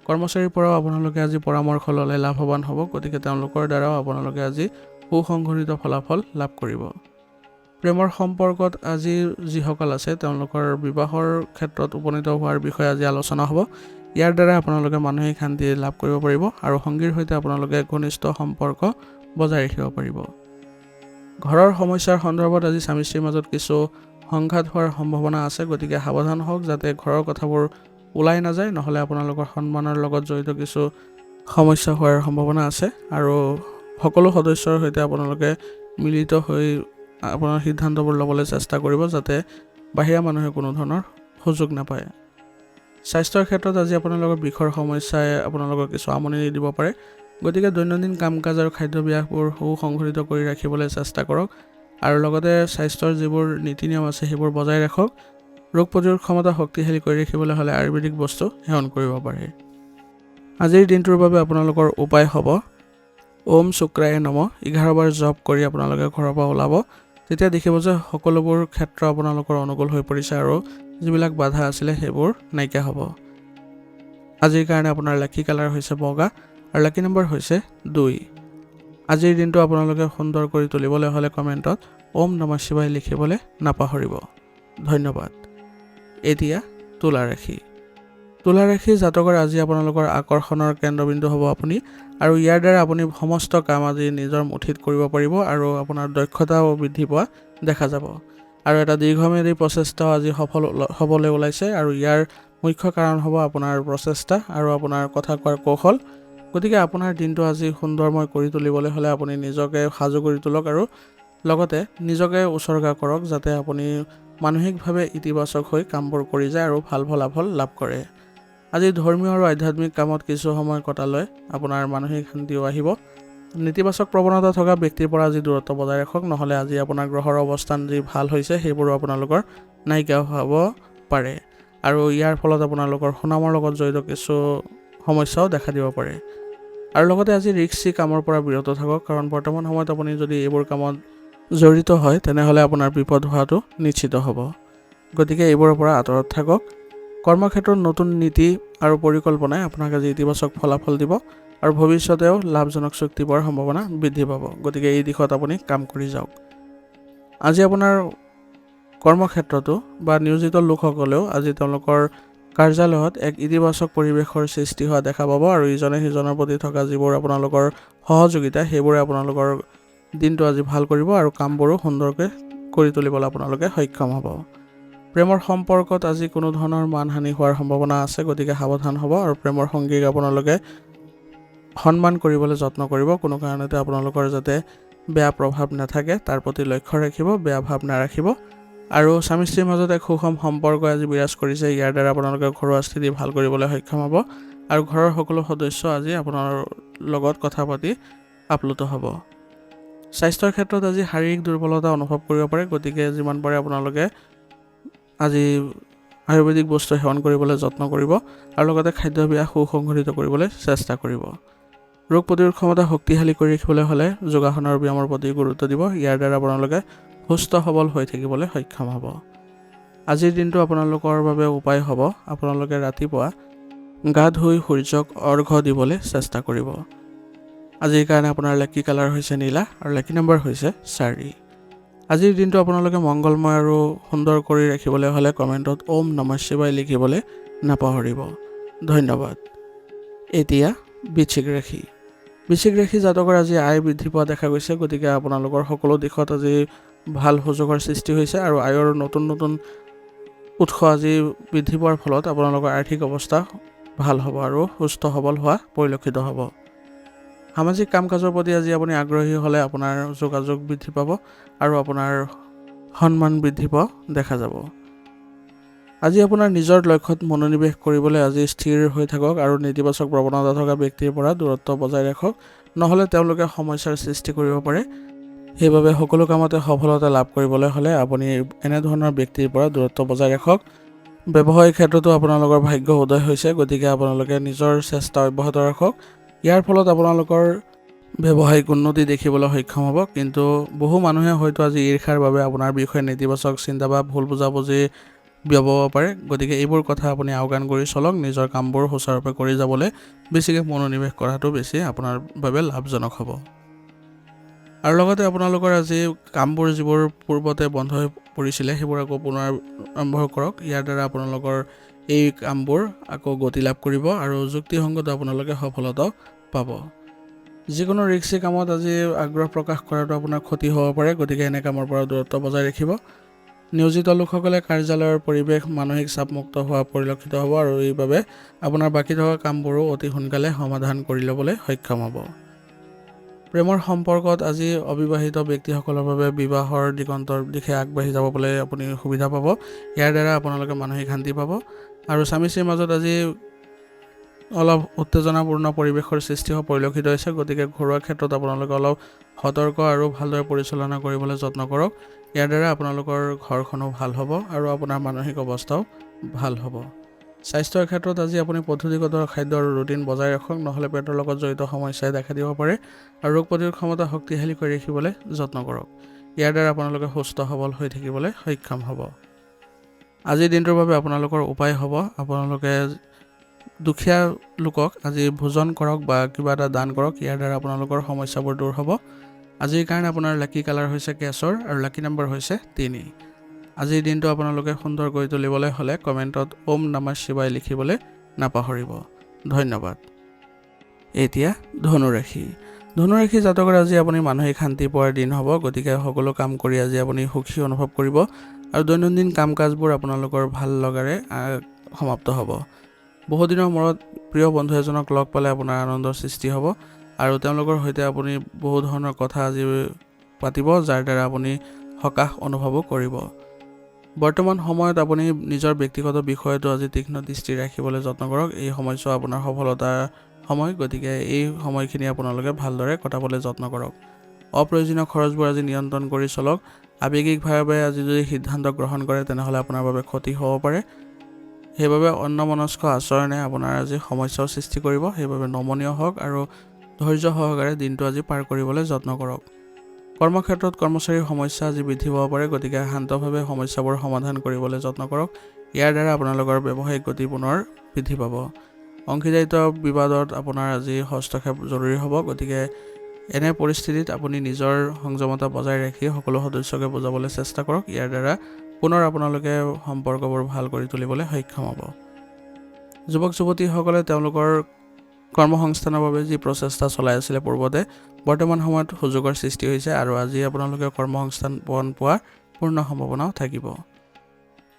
কৰ্মচাৰীৰ পৰাও আপোনালোকে আজি পৰামৰ্শ ল'লে লাভৱান হ'ব, গতিকে তেওঁলোকৰ দ্বাৰাও আপোনালোকে আজি সুসংগঠিত ফলাফল লাভ কৰিব। প্ৰেমৰ সম্পৰ্কত আজি যিসকল আছে তেওঁলোকৰ বিবাহৰ ক্ষেত্ৰত উপনীত হোৱাৰ বিষয়ে আজি আলোচনা হ'ব। ইয়াৰ দ্বাৰা আপোনালোকে মানসিক শান্তি লাভ কৰিব পাৰিব আৰু সংগীৰ সৈতে আপোনালোকে ঘনিষ্ঠ সম্পৰ্ক বজাই ৰাখিব পাৰিব। ঘৰৰ সমস্যাৰ সন্দৰ্ভত আজি স্বামী স্ত্ৰীৰ মাজত কিছু সংঘাত হোৱাৰ সম্ভাৱনা আছে, গতিকে সাৱধান হওক যাতে ঘৰৰ কথাবোৰ ওলাই নাযায়, নহ'লে আপোনালোকৰ সন্মানৰ লগত জড়িত কিছু সমস্যা হোৱাৰ সম্ভাৱনা আছে। আৰু সকলো সদস্যৰ সৈতে আপোনালোকে মিলিত হৈ আপোনাৰ সিদ্ধান্তবোৰ ল'বলৈ চেষ্টা কৰিব, যাতে বাহিৰা মানুহে কোনো ধৰণৰ সুযোগ নাপায়। স্বাস্থ্যৰ ক্ষেত্ৰত আজি আপোনালোকৰ বিষৰ সমস্যাই আপোনালোকক কিছু আমনি দিব পাৰে, গতিকে দৈনন্দিন কাম কাজ আৰু খাদ্যাভ্যাসবোৰ সুসংগঠিত কৰি ৰাখিবলৈ চেষ্টা কৰক আৰু লগতে স্বাস্থ্যৰ যিবোৰ নীতি নিয়ম আছে সেইবোৰ বজাই ৰাখক। ৰোগ প্ৰতিৰোধ ক্ষমতা শক্তিশালী কৰি ৰাখিবলৈ হ'লে আয়ুৰ্বেদিক বস্তু সেৱন কৰিব পাৰে। আজিৰ দিনটোৰ বাবে আপোনালোকৰ উপায় হ'ব ওম শুক্ৰায়ে নমঃ 11 বাৰ জপ কৰি আপোনালোকে ঘৰৰ পৰা ওলাব। তেতিয়া দেখিব যে সকলোবোৰ ক্ষেত্ৰ আপোনালোকৰ অনুকূল হৈ পৰিছে আৰু যিবিলাক বাধা আছিলে সেইবোৰ নাইকিয়া হ'ব। আজিৰ কাৰণে আপোনাৰ লাকি কালাৰ হৈছে বগা আৰু লাকি নম্বৰ হৈছে 2। আজিৰ দিনটো আপোনালোকে সুন্দৰ কৰি তুলিবলৈ হ'লে কমেণ্টত ওম নমঃ শিৱায় লিখিবলৈ নাপাহৰিব। ধন্যবাদ। এতিয়া তুলা ৰাশি। তুলা ৰাশি জাতকৰ আজি আপোনালোকৰ আকৰ্ষণৰ কেন্দ্ৰবিন্দু হ'ব আপুনি, আৰু ইয়াৰ দ্বাৰা আপুনি সমস্ত কাম আজি নিজৰ মুঠিত কৰিব পাৰিব আৰু আপোনাৰ দক্ষতাও বৃদ্ধি পোৱা দেখা যাব। আৰু এটা দীৰ্ঘম্যাদী প্ৰচেষ্টাও আজি সফল হ'বলৈ ওলাইছে, আৰু ইয়াৰ মুখ্য কাৰণ হ'ব আপোনাৰ প্ৰচেষ্টা আৰু আপোনাৰ কথা কোৱাৰ কৌশল। গতিকে আপোনাৰ দিনটো আজি সুন্দৰময় কৰি তুলিবলৈ হ'লে আপুনি নিজকে সাজু কৰি তোলক আৰু লগতে নিজকে উৎসৰ্গা কৰক, যাতে আপুনি মানসিকভাৱে ইতিবাচক হৈ কামবোৰ কৰি যায় আৰু ভাল ফলাফল লাভ কৰে। আজি ধৰ্মীয় আৰু আধ্যাত্মিক কামত কিছু সময় কটালৈ আপোনাৰ মানসিক শান্তিও আহিব। নেতিবাচক প্ৰৱণতা থকা ব্যক্তিৰ পৰা আজি দূৰত্ব বজাই ৰাখক, নহ'লে আজি আপোনাৰ গ্ৰহৰ অৱস্থান যি ভাল হৈছে সেইবোৰো আপোনালোকৰ নাইকিয়া হ'ব পাৰে আৰু ইয়াৰ ফলত আপোনালোকৰ সুনামৰ লগত জড়িত কিছু সমস্যাও দেখা দিব পাৰে। আৰু লগতে আজি ৰিস্কি কামৰ পৰা বিৰত থাকক, কাৰণ বৰ্তমান সময়ত আপুনি যদি এইবোৰ কামত জড়িত হয় তেনেহ'লে আপোনাৰ বিপদ হোৱাটো নিশ্চিত হ'ব। গতিকে এইবোৰৰ পৰা আঁতৰত থাকক। কৰ্মক্ষেত্ৰত নতুন নীতি আৰু পৰিকল্পনাই আপোনাক আজি ইতিবাচক ফলাফল দিব আৰু ভৱিষ্যতেও লাভজনক চুক্তি পোৱাৰ সম্ভাৱনা বৃদ্ধি পাব। গতিকে এই দিশত আপুনি কাম কৰি যাওক। আজি আপোনাৰ কৰ্মক্ষেত্ৰতো বা নিয়োজিত লোকসকলেও আজি তেওঁলোকৰ কাৰ্যালয়ত এক ইতিবাচক পৰিৱেশৰ সৃষ্টি হোৱা দেখা পাব আৰু ইজনে সিজনৰ প্ৰতি থকা যিবোৰ আপোনালোকৰ সহযোগিতা সেইবোৰে আপোনালোকৰ দিনটো আজি ভাল কৰিব আৰু কামবোৰো সুন্দৰকৈ কৰি তুলিবলৈ আপোনালোকে সক্ষম হ'ব। প্ৰেমৰ সম্পৰ্কত আজি কোনো ধৰণৰ মানহানি হোৱাৰ সম্ভাৱনা আছে, গতিকে সাৱধান হ'ব আৰু প্ৰেমৰ সংগীক আপোনালোকে সন্মান কৰিবলৈ যত্ন কৰিব। কোনো কাৰণতে আপোনালোকৰ যাতে বেয়া প্ৰভাৱ নাথাকে তাৰ প্ৰতি লক্ষ্য ৰাখিব, বেয়া ভাৱ নাৰাখিব। আৰু স্বামী স্ত্ৰীৰ মাজত এক সুষম সম্পৰ্ক আজি বিৰাজ কৰিছে। ইয়াৰ দ্বাৰা আপোনালোকে ঘৰুৱা স্থিতি ভাল কৰিবলৈ সক্ষম হ'ব আৰু ঘৰৰ সকলো সদস্য আজি আপোনাৰ লগত কথা পাতি আপ্লুত হ'ব। স্বাস্থ্যৰ ক্ষেত্ৰত আজি শাৰীৰিক দুৰ্বলতা অনুভৱ কৰিব পাৰে, গতিকে যিমান পাৰে আপোনালোকে আজি আয়ুৰ্বেদিক বস্তু সেৱন কৰিবলৈ যত্ন কৰিব আৰু লগতে খাদ্যাভ্যাস সুসংগঠিত কৰিবলৈ চেষ্টা কৰিব। ৰোগ প্ৰতিৰোধ ক্ষমতা শক্তিশালী কৰি ৰাখিবলৈ হ'লে যোগাসনৰ ব্যায়ামৰ প্ৰতি গুৰুত্ব দিব। ইয়াৰ দ্বাৰা আপোনালোকে সুস্থ সবল হৈ থাকিবলৈ সক্ষম হ'ব। আজিৰ দিনটো আপোনালোকৰ বাবে উপায় হ'ব, আপোনালোকে ৰাতিপুৱা গা ধুই সূৰ্যক অৰ্ঘ্য দিবলৈ চেষ্টা কৰিব। আজিৰ কাৰণে আপোনাৰ লাকি কালাৰ হৈছে নীলা আৰু লাকি নম্বৰ হৈছে 4। আজিৰ দিনটো আপোনালোকে মংগলময় আৰু সুন্দৰ কৰি ৰাখিবলৈ হ'লে কমেণ্টত ওম নমঃ শিৱায় লিখিবলৈ নাপাহৰিব। ধন্যবাদ। এতিয়া বৃশ্চিক ৰাশি। বৃশ্চিক ৰাশি জাতকৰ আজি আয় বৃদ্ধি পোৱা দেখা গৈছে, গতিকে আপোনালোকৰ সকলো দিশত আজি ভাল সুযোগৰ সৃষ্টি হৈছে আৰু আয়ৰ নতুন নতুন উৎস আজি বৃদ্ধি পোৱাৰ ফলত আপোনালোকৰ আৰ্থিক অৱস্থা ভাল হ'ব আৰু সুস্থ সবল হোৱা পৰিলক্ষিত হ'ব। সামাজিক কাম কাজৰ প্ৰতি আজি আপুনি আগ্ৰহী হ'লে আপোনাৰ যোগাযোগ বৃদ্ধি পাব আৰু আপোনাৰ সন্মান বৃদ্ধি পোৱা দেখা যাব। আজি আপোনাৰ নিজৰ লক্ষ্যত মনোনিৱেশ কৰিবলৈ আজি স্থিৰ হৈ থাকক আৰু নেতিবাচক প্ৰৱণতা থকা ব্যক্তিৰ পৰা দূৰত্ব বজাই ৰাখক, নহ'লে তেওঁলোকে সমস্যাৰ সৃষ্টি কৰিব পাৰে। সেইবাবে সকলো কামতে সফলতা লাভ কৰিবলৈ হ'লে আপুনি এনেধৰণৰ ব্যক্তিৰ পৰা দূৰত্ব বজাই ৰাখক। ব্যৱসায়িক ক্ষেত্ৰতো আপোনালোকৰ ভাগ্য উদয় হৈছে, গতিকে আপোনালোকে নিজৰ চেষ্টা অব্যাহত ৰাখক। ইয়াৰ ফলত আপোনালোকৰ ব্যৱসায়িক উন্নতি দেখিবলৈ সক্ষম হ'ব। কিন্তু বহু মানুহে হয়তো আজি ঈৰ্ষাৰ বাবে আপোনাৰ বিষয়ে নেতিবাচক চিন্তা বা ভুল বুজাবুজি বিয়পাব পাৰে, গতিকে এইবোৰ কথা আপুনি আওকাণ কৰি চলক। নিজৰ কামবোৰ সুচাৰুৰূপে কৰি যাবলৈ বেছিকৈ মনোনিৱেশ কৰাটো বেছি আপোনাৰ বাবে লাভজনক হ'ব। আৰু লগতে আপোনালোকৰ আজি কামবোৰ যিবোৰ পূৰ্বতে বন্ধ হৈ পৰিছিলে সেইবোৰ আকৌ পুনৰ আৰম্ভ কৰক। ইয়াৰ দ্বাৰা আপোনালোকৰ এই কামবোৰ আকৌ গতি লাভ কৰিব আৰু যুক্তিসংগত আপোনালোকে সফলতাও পাব। যিকোনো ৰিস্কি কামত আজি আগ্ৰহ প্ৰকাশ কৰাটো আপোনাৰ ক্ষতি হ'ব পাৰে, গতিকে এনে কামৰ পৰা দূৰত্ব বজাই ৰাখিব। নিয়োজিত লোকসকলে কাৰ্যালয়ৰ পৰিৱেশ মানসিক চাপমুক্ত হোৱা পৰিলক্ষিত হ'ব আৰু এইবাবে আপোনাৰ বাকী থকা কামবোৰো অতি সোনকালে সমাধান কৰি ল'বলৈ সক্ষম হ'ব। প্ৰেমৰ সম্পৰ্কত আজি অবিবাহিত ব্যক্তিসকলৰ বাবে বিবাহৰ দিগন্তৰ দিশে আগবাঢ়ি যাবলৈ আপুনি সুবিধা পাব। ইয়াৰ দ্বাৰা আপোনালোকে মানসিক শান্তি পাব আৰু স্বামী স্ত্ৰীৰ মাজত আজি অলপ উত্তেজনাপূৰ্ণ পৰিৱেশৰ সৃষ্টি হোৱা পৰিলক্ষিত হৈছে, গতিকে ঘৰুৱা ক্ষেত্ৰত আপোনালোকে অলপ সতৰ্ক আৰু ভালদৰে পৰিচালনা কৰিবলৈ যত্ন কৰক। ইয়াৰ দ্বাৰা আপোনালোকৰ ঘৰখনো ভাল হ'ব আৰু আপোনাৰ মানসিক অৱস্থাও ভাল হ'ব। স্বাস্থ্যৰ ক্ষেত্ৰত আজি আপুনি পদ্ধতিগত খাদ্যৰ ৰুটিন বজাই ৰাখক, নহ'লে পেটৰ লগত জড়িত সমস্যাই দেখা দিব পাৰে আৰু ৰোগ প্ৰতিৰোধ ক্ষমতা শক্তিশালী কৰি ৰাখিবলৈ যত্ন কৰক। ইয়াৰ দ্বাৰা আপোনালোকে সুস্থ সবল হৈ থাকিবলৈ সক্ষম হ'ব। আজিৰ দিনটোৰ বাবে আপোনালোকৰ উপায় হ'ব, আপোনালোকে দুখীয়া লোকক আজি ভোজন কৰক বা কিবা এটা দান কৰক। ইয়াৰ দ্বাৰা আপোনালোকৰ সমস্যাবোৰ দূৰ হ'ব। আজিৰ কাৰণে আপোনাৰ লাকি কালাৰ হৈছে কেশৰ আৰু লাকি নম্বৰ হৈছে 3। আজিৰ দিনটো আপোনালোকে সুন্দৰ কৰি তুলিবলৈ হ'লে কমেণ্টত ওম নমঃ শিৱায় লিখিবলৈ নাপাহৰিব। ধন্যবাদ। এতিয়া ধনুৰাশি। ধনুৰাশি জাতকৰ আজি আপুনি মানসিক শান্তি পোৱাৰ দিন হ'ব, গতিকে সকলো কাম কৰি আজি আপুনি সুখী অনুভৱ কৰিব আৰু দৈনন্দিন কাম কাজবোৰ আপোনালোকৰ ভাল লগাৰে সমাপ্ত হ'ব। বহুদিনৰ মূৰত প্ৰিয় বন্ধু এজনক লগ পালে আপোনাৰ আনন্দৰ সৃষ্টি হ'ব আৰু তেওঁলোকৰ সৈতে আপুনি বহু ধৰণৰ কথা আজি পাতিব, যাৰ দ্বাৰা আপুনি সকাহ অনুভৱো কৰিব। বৰ্তমান সময়ত আপুনি নিজৰ ব্যক্তিগত বিষয়টো আজি তীক্ষ্ণ দৃষ্টি ৰাখিবলৈ যত্ন কৰক। এই সময়ছোৱা আপোনাৰ সফলতাৰ সময়, গতিকে এই সময়খিনি আপোনালোকে ভালদৰে কটাবলৈ যত্ন কৰক। অপ্ৰয়োজনীয় খৰচবোৰ আজি নিয়ন্ত্ৰণ কৰি চলক। আৱেগিকভাৱে আজি যদি সিদ্ধান্ত গ্ৰহণ কৰে তেনেহ'লে আপোনাৰ বাবে ক্ষতি হ'ব পাৰে। সেইবাবে অন্যমনস্ক আচৰণে আপোনাৰ আজি সমস্যাৰ সৃষ্টি কৰিব। সেইবাবে নমনীয় হওক আৰু ধৈৰ্য সহকাৰে দিনটো আজি পাৰ কৰিবলৈ যত্ন কৰক। কৰ্মক্ষেত্ৰত কৰ্মচাৰীৰ সমস্যা আজি বৃদ্ধি পাব পাৰে, গতিকে শান্তভাৱে সমস্যাবোৰ সমাধান কৰিবলৈ যত্ন কৰক। ইয়াৰ দ্বাৰা আপোনালোকৰ ব্যৱসায়িক গতি পুনৰ বৃদ্ধি পাব। অংশীদাৰিত্ব বিবাদত আপোনাৰ আজি হস্তক্ষেপ জৰুৰী হ'ব, গতিকে এনে পৰিস্থিতিত আপুনি নিজৰ সংযমতা বজাই ৰাখি সকলো সদস্যকে বুজাবলৈ চেষ্টা কৰক। ইয়াৰ দ্বাৰা পুনৰ আপোনালোকে সম্পৰ্কবোৰ ভাল কৰি তুলিবলৈ সক্ষম হ'ব। যুৱক যুৱতীসকলে তেওঁলোকৰ কৰ্মসংস্থানৰ বাবে যি প্ৰচেষ্টা চলাই আছিলে পূৰ্বতে, বৰ্তমান সময়ত সুযোগৰ সৃষ্টি হৈছে আৰু আজি আপোনালোকে কৰ্মসংস্থান পোৱাৰ পূৰ্ণ সম্ভাৱনাও থাকিব।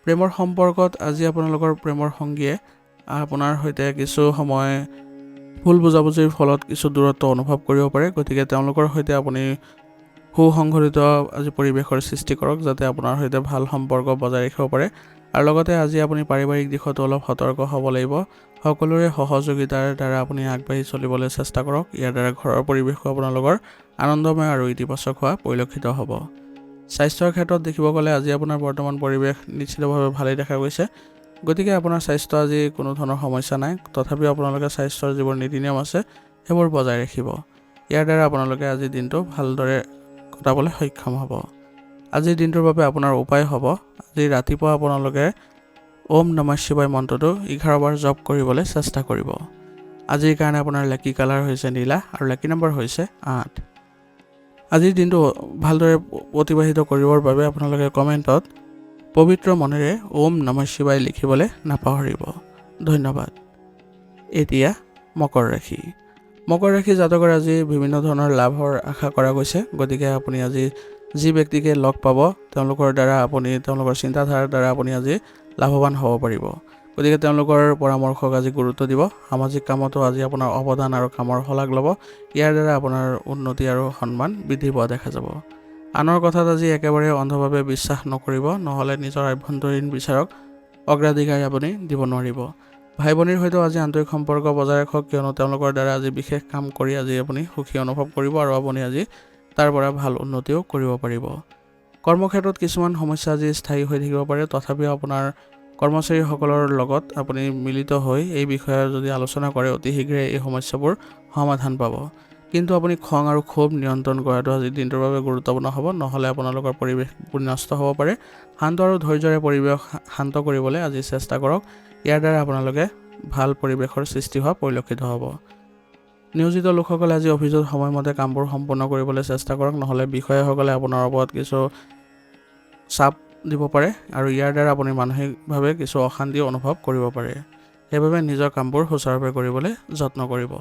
প্ৰেমৰ সম্পৰ্কত আজি আপোনালোকৰ প্ৰেমৰ সংগীয়ে আপোনাৰ সৈতে কিছু সময় ভুল বুজাবুজিৰ ফলত কিছু দূৰত্ব অনুভৱ কৰিব পাৰে। গতিকে তেওঁলোকৰ সৈতে আপুনি সুসংগঠিত আজি পৰিৱেশৰ সৃষ্টি কৰক, যাতে আপোনাৰ সৈতে ভাল সম্পৰ্ক বজাই ৰাখিব পাৰে। আৰু লগতে আজি আপুনি পাৰিবাৰিক দিশতো অলপ সতৰ্ক হ'ব লাগিব। সকলোৰে সহযোগিতাৰ দ্বাৰা আপুনি আগবাঢ়ি চলিবলৈ চেষ্টা কৰক। ইয়াৰ দ্বাৰা ঘৰৰ পৰিৱেশো আপোনালোকৰ আনন্দময় আৰু ইতিবাচক হোৱা পৰিলক্ষিত হ'ব। স্বাস্থ্যৰ ক্ষেত্ৰত দেখিব গ'লে আজি আপোনাৰ বৰ্তমান পৰিৱেশ নিশ্চিতভাৱে ভালেই দেখা গৈছে। গতিকে আপোনাৰ স্বাস্থ্য আজি কোনো ধৰণৰ সমস্যা নাই। তথাপিও আপোনালোকে স্বাস্থ্যৰ যিবোৰ নীতি নিয়ম আছে সেইবোৰ বজাই ৰাখিব। ইয়াৰ দ্বাৰা আপোনালোকে আজিৰ দিনটো ভালদৰে কটাবলৈ সক্ষম হ'ব। আজিৰ দিনটোৰ বাবে আপোনাৰ উপায় হ'ব, আজি ৰাতিপুৱা আপোনালোকে ওম নমঃ শিৱায় মন্ত্ৰটো 11 বাৰ জপ কৰিবলৈ চেষ্টা কৰিব। আজিৰ কাৰণে আপোনাৰ লাকি কালাৰ হৈছে নীলা আৰু লাকি নম্বৰ হৈছে 8। আজিৰ দিনটো ভালদৰে অতিবাহিত কৰিবৰ বাবে আপোনালোকে কমেণ্টত পবিত্ৰ মনেৰে ওম নমঃ শিৱায় লিখিবলৈ নাপাহৰিব। ধন্যবাদ। এতিয়া মকৰ ৰাশি। মকৰ ৰাশি জাতকৰ আজি বিভিন্ন ধৰণৰ লাভৰ আশা কৰা গৈছে। গতিকে আপুনি আজি যি ব্যক্তিকে লগ পাব তেওঁলোকৰ দ্বাৰা আপুনি তেওঁলোকৰ চিন্তাধাৰাৰ দ্বাৰা আপুনি আজি লাভৱান হ'ব পাৰিব। গতিকে তেওঁলোকৰ পৰামৰ্শক আজি গুৰুত্ব দিব। সামাজিক কামতো আজি আপোনাৰ অৱদান আৰু কামৰ শলাগ ল'ব। ইয়াৰ দ্বাৰা আপোনাৰ উন্নতি আৰু সন্মান বৃদ্ধি পোৱা দেখা যাব। আনৰ কথাত আজি একেবাৰে অন্ধভাৱে বিশ্বাস নকৰিব, নহ'লে নিজৰ আভ্যন্তৰীণ বিচাৰক অগ্ৰাধিকাৰ আপুনি দিব নোৱাৰিব। ভাই ভনীৰ সৈতেও আজি আন্তৰিক সম্পৰ্ক বজাই ৰাখক, কিয়নো তেওঁলোকৰ দ্বাৰা আজি বিশেষ কাম কৰি আজি আপুনি সুখী অনুভৱ কৰিব আৰু আপুনি আজি তাৰ পৰা ভাল উন্নতিও কৰিব পাৰিব। কৰ্মক্ষেত্ৰত কিছুমান সমস্যা আজি স্থায়ী হৈ থাকিব পাৰে। তথাপিও আপোনাৰ কৰ্মচাৰীসকলৰ লগত আপুনি মিলিত হৈ এই বিষয়ে যদি আলোচনা কৰে অতি শীঘ্ৰে এই সমস্যাবোৰ সমাধান পাব। কিন্তু আপুনি খং আৰু ক্ষোভ নিয়ন্ত্ৰণ কৰাটো আজিৰ দিনটোৰ বাবে গুৰুত্বপূৰ্ণ হ'ব, নহ'লে আপোনালোকৰ পৰিৱেশবোৰ নষ্ট হ'ব পাৰে। শান্ত আৰু ধৈৰ্যৰে পৰিৱেশ শান্ত কৰিবলৈ আজি চেষ্টা কৰক। ইয়াৰ দ্বাৰা আপোনালোকে ভাল পৰিৱেশৰ সৃষ্টি হোৱা পৰিলক্ষিত হ'ব। নিয়োজিত লোকসকলে আজি অফিচত সময়মতে কামবোৰ সম্পূৰ্ণ কৰিবলৈ চেষ্টা কৰক, নহ'লে বিষয়াসকলে আপোনাৰ ওপৰত কিছু চাপ দিব পাৰে আৰু ইয়াৰ দ্বাৰা আপুনি মানসিকভাৱে কিছু অশান্তি অনুভৱ কৰিব পাৰে। সেইবাবে নিজৰ কামবোৰ সুচাৰুৰূপে কৰিবলৈ যত্ন কৰিব।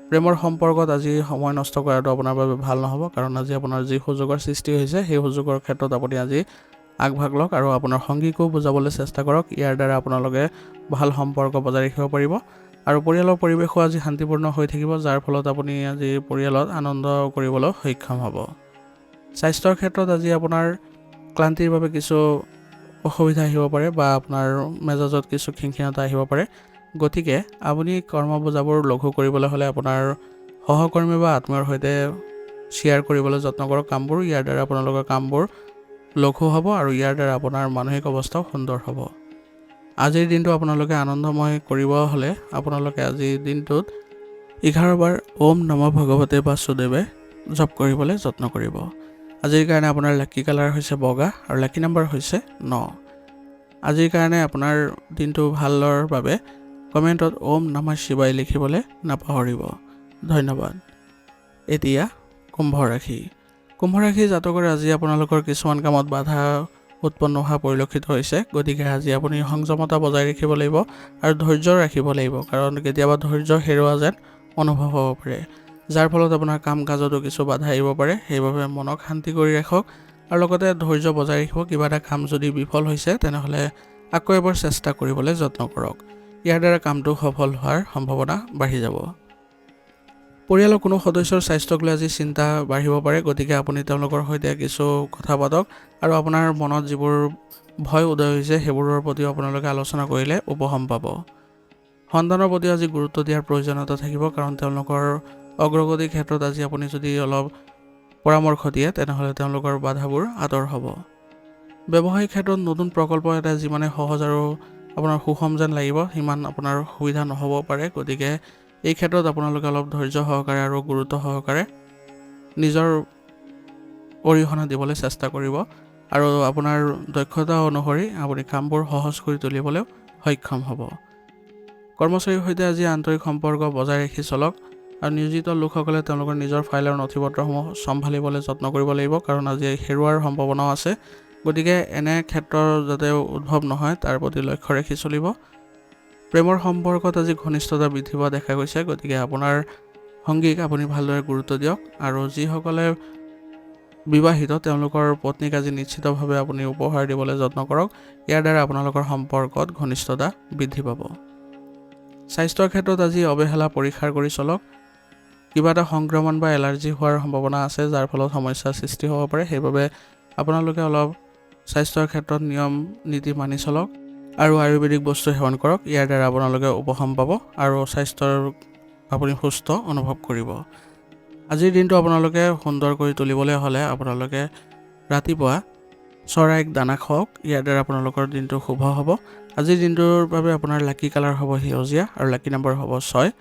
প্ৰেমৰ সম্পৰ্কত আজি সময় নষ্ট কৰাটো আপোনাৰ বাবে ভাল নহ'ব, কাৰণ আজি আপোনাৰ যি সুযোগৰ সৃষ্টি হৈছে সেই সুযোগৰ ক্ষেত্ৰত আপুনি আজি আগভাগ লওক আৰু আপোনাৰ সংগীকো বুজাবলৈ চেষ্টা কৰক। ইয়াৰ দ্বাৰা আপোনালোকে ভাল সম্পৰ্ক বজাই ৰাখিব পাৰিব আৰু পৰিয়ালৰ পৰিৱেশো আজি শান্তিপূৰ্ণ হৈ থাকিব, যাৰ ফলত আপুনি আজি পৰিয়ালত আনন্দ কৰিবলৈ সক্ষম হ'ব। স্বাস্থ্যৰ ক্ষেত্ৰত আজি আপোনাৰ ক্লান্তিৰ বাবে কিছু অসুবিধা আহিব পাৰে বা আপোনাৰ মেজাজত কিছু খিংখিঙতা আহিব পাৰে। গতিকে আপুনি কৰ্ম বোজাবোৰ লঘু কৰিবলৈ হ'লে আপোনাৰ সহকৰ্মী বা আত্মীয়ৰ সৈতে শ্বেয়াৰ কৰিবলৈ যত্ন কৰক কামবোৰ। ইয়াৰ দ্বাৰা আপোনালোকৰ কামবোৰ লঘু হ'ব আৰু ইয়াৰ দ্বাৰা আপোনাৰ মানসিক অৱস্থাও সুন্দৰ হ'ব। আজিৰ দিনটো আপোনালোকে আনন্দময় কৰিব হ'লে আপোনালোকে আজিৰ দিনটোত 11 বাৰ ওম নমঃ ভগৱতে বাসুদেৱে জপ কৰিবলৈ যত্ন কৰিব। আজিৰ কাৰণে আপোনাৰ লাকি কালাৰ হৈছে বগা আৰু লাকি নম্বৰ হৈছে 9। আজিৰ কাৰণে আপোনাৰ দিনটো ভালৰ বাবে কমেণ্টত ওম নমঃ শিৱায় লিখিবলৈ নাপাহৰিব। ধন্যবাদ। এতিয়া কুম্ভ ৰাশি। কুম্ভ ৰাশি জাতকৰ আজি আপোনালোকৰ কিছুমান কামত বাধা উৎপন্ন হোৱা পৰিলক্ষিত হৈছে। গতিকে আজি আপুনি সংযমতা বজাই ৰাখিব লাগিব আৰু ধৈৰ্য ৰাখিব লাগিব, কাৰণ কেতিয়াবা ধৈৰ্য হেৰুওৱা যেন অনুভৱ হ'ব পাৰে, যাৰ ফলত আপোনাৰ কাম কাজতো কিছু বাধা আহিব পাৰে। সেইবাবে মনক শান্তি কৰি ৰাখক আৰু লগতে ধৈৰ্য বজাই ৰাখিব। কিবা এটা কাম যদি বিফল হৈছে তেনেহ'লে আকৌ এবাৰ চেষ্টা কৰিবলৈ যত্ন কৰক। ইয়াৰ দ্বাৰা কামটো সফল হোৱাৰ সম্ভাৱনা বাঢ়ি যাব। পৰিয়ালৰ কোনো সদস্যৰ স্বাস্থ্যক লৈ আজি চিন্তা বাঢ়িব পাৰে। গতিকে আপুনি তেওঁলোকৰ সৈতে কিছু কথা পাতক আৰু আপোনাৰ মনত যিবোৰ ভয় উদয় হৈছে সেইবোৰৰ প্ৰতিও আপোনালোকে আলোচনা কৰিলে উপশম পাব। সন্তানৰ প্ৰতি আজি গুৰুত্ব দিয়াৰ প্ৰয়োজনীয়তা থাকিব, কাৰণ তেওঁলোকৰ অগ্ৰগতিৰ ক্ষেত্ৰত আজি আপুনি যদি অলপ পৰামৰ্শ দিয়ে তেনেহ'লে তেওঁলোকৰ বাধাবোৰ আঁতৰ হ'ব। ব্যৱসায়িক ক্ষেত্ৰত নতুন প্ৰকল্প এটা যিমানে সহজ আৰু আপোনাৰ সুষম যেন লাগিব সিমান আপোনাৰ সুবিধা নহ'ব পাৰে। গতিকে এই ক্ষেত্ৰত আপোনালোকে অলপ ধৈৰ্য সহকাৰে আৰু গুৰুত্ব সহকাৰে নিজৰ অৰিহণা দিবলৈ চেষ্টা কৰিব আৰু আপোনাৰ দক্ষতা অনুসৰি আপুনি কামবোৰ সহজ কৰি তুলিবলৈও সক্ষম হ'ব। কৰ্মচাৰীৰ সৈতে আজি আন্তৰিক সম্পৰ্ক বজাই ৰাখি চলক আৰু নিয়োজিত লোকসকলে তেওঁলোকৰ নিজৰ ফাইল আৰু নথিপত্ৰসমূহ চম্ভালিবলৈ যত্ন কৰিব লাগিব, কাৰণ আজি হেৰুৱাৰ সম্ভাৱনাও আছে। গতিকে এনে ক্ষেত্ৰৰ যাতে উদ্ভৱ নহয় তাৰ প্ৰতি লক্ষ্য ৰাখি চলিব। প্ৰেমৰ সম্পৰ্কত আজি ঘনিষ্ঠতা বৃদ্ধি পোৱা দেখা গৈছে, গতিকে আপোনাৰ সংগীক আপুনি ভালদৰে গুৰুত্ব দিয়ক। আৰু যিসকলে বিবাহিত তেওঁলোকৰ পত্নীক আজি নিশ্চিতভাৱে আপুনি উপহাৰ দিবলৈ যত্ন কৰক। ইয়াৰ দ্বাৰা আপোনালোকৰ সম্পৰ্কত ঘনিষ্ঠতা বৃদ্ধি পাব। স্বাস্থ্যৰ ক্ষেত্ৰত আজি অৱহেলা পৰিহাৰ কৰি চলক। কিবা এটা সংক্ৰমণ বা এলাৰ্জি হোৱাৰ সম্ভাৱনা আছে, যাৰ ফলত সমস্যাৰ সৃষ্টি হ'ব পাৰে। সেইবাবে আপোনালোকে অলপ স্বাস্থ্যৰ ক্ষেত্ৰত নিয়ম নীতি মানি চলক আৰু আয়ুৰ্বেদিক বস্তু সেৱন কৰক। ইয়াৰ দ্বাৰা আপোনালোকে উপশম পাব আৰু স্বাস্থ্যৰ আপুনি সুস্থ অনুভৱ কৰিব। আজিৰ দিনটো আপোনালোকে সুন্দৰ কৰি তুলিবলৈ হ'লে আপোনালোকে ৰাতিপুৱা চৰাইক দানা খুৱাওক। ইয়াৰ দ্বাৰা আপোনালোকৰ দিনটো শুভ হ'ব। আজিৰ দিনটোৰ বাবে আপোনাৰ লাকি কালাৰ হ'ব সেউজীয়া আৰু লাকি নম্বৰ হ'ব 6।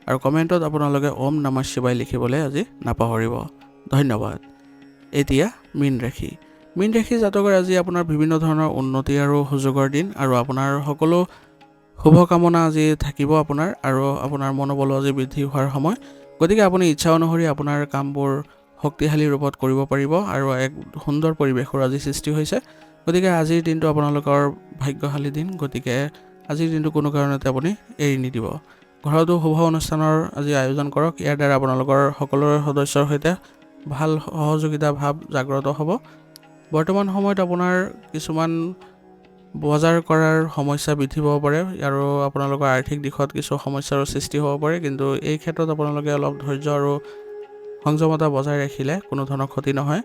আৰু কমেণ্টত আপোনালোকে ওম নমঃ শিৱায় লিখিবলৈ আজি নাপাহৰিব। ধন্যবাদ। এতিয়া মীন ৰাশি। মীন ৰাশি জাতকৰ আজি আপোনাৰ বিভিন্ন ধৰণৰ উন্নতি আৰু সুযোগৰ দিন, আৰু আপোনাৰ সকলো শুভকামনা আজি থাকিব আপোনাৰ, আৰু আপোনাৰ মনোবলো আজি বৃদ্ধি হোৱাৰ সময়। গতিকে আপুনি ইচ্ছা অনুসৰি আপোনাৰ কামবোৰ শক্তিশালী ৰূপত কৰিব পাৰিব আৰু এক সুন্দৰ পৰিৱেশৰ আজি সৃষ্টি হৈছে। গতিকে আজিৰ দিনটো আপোনালোকৰ ভাগ্যশালী দিন। গতিকে আজিৰ দিনটো কোনো কাৰণতে আপুনি এৰি নিদিব। ঘৰতো শুভ অনুষ্ঠানৰ আজি আয়োজন কৰক। ইয়াৰ দ্বাৰা আপোনালোকৰ সকলো সদস্যৰ সৈতে ভাল সহযোগিতা ভাৱ জাগ্ৰত হ'ব। বৰ্তমান সময়ত আপোনাৰ কিছুমান বজাৰ কৰাৰ সমস্যা বৃদ্ধি পাব পাৰে আৰু আপোনালোকৰ আৰ্থিক দিশত কিছু সমস্যাৰো সৃষ্টি হ'ব পাৰে, কিন্তু এই ক্ষেত্ৰত আপোনালোকে অলপ ধৈৰ্য আৰু সংযমতা বজাই ৰাখিলে কোনো ধৰণৰ ক্ষতি নহয়।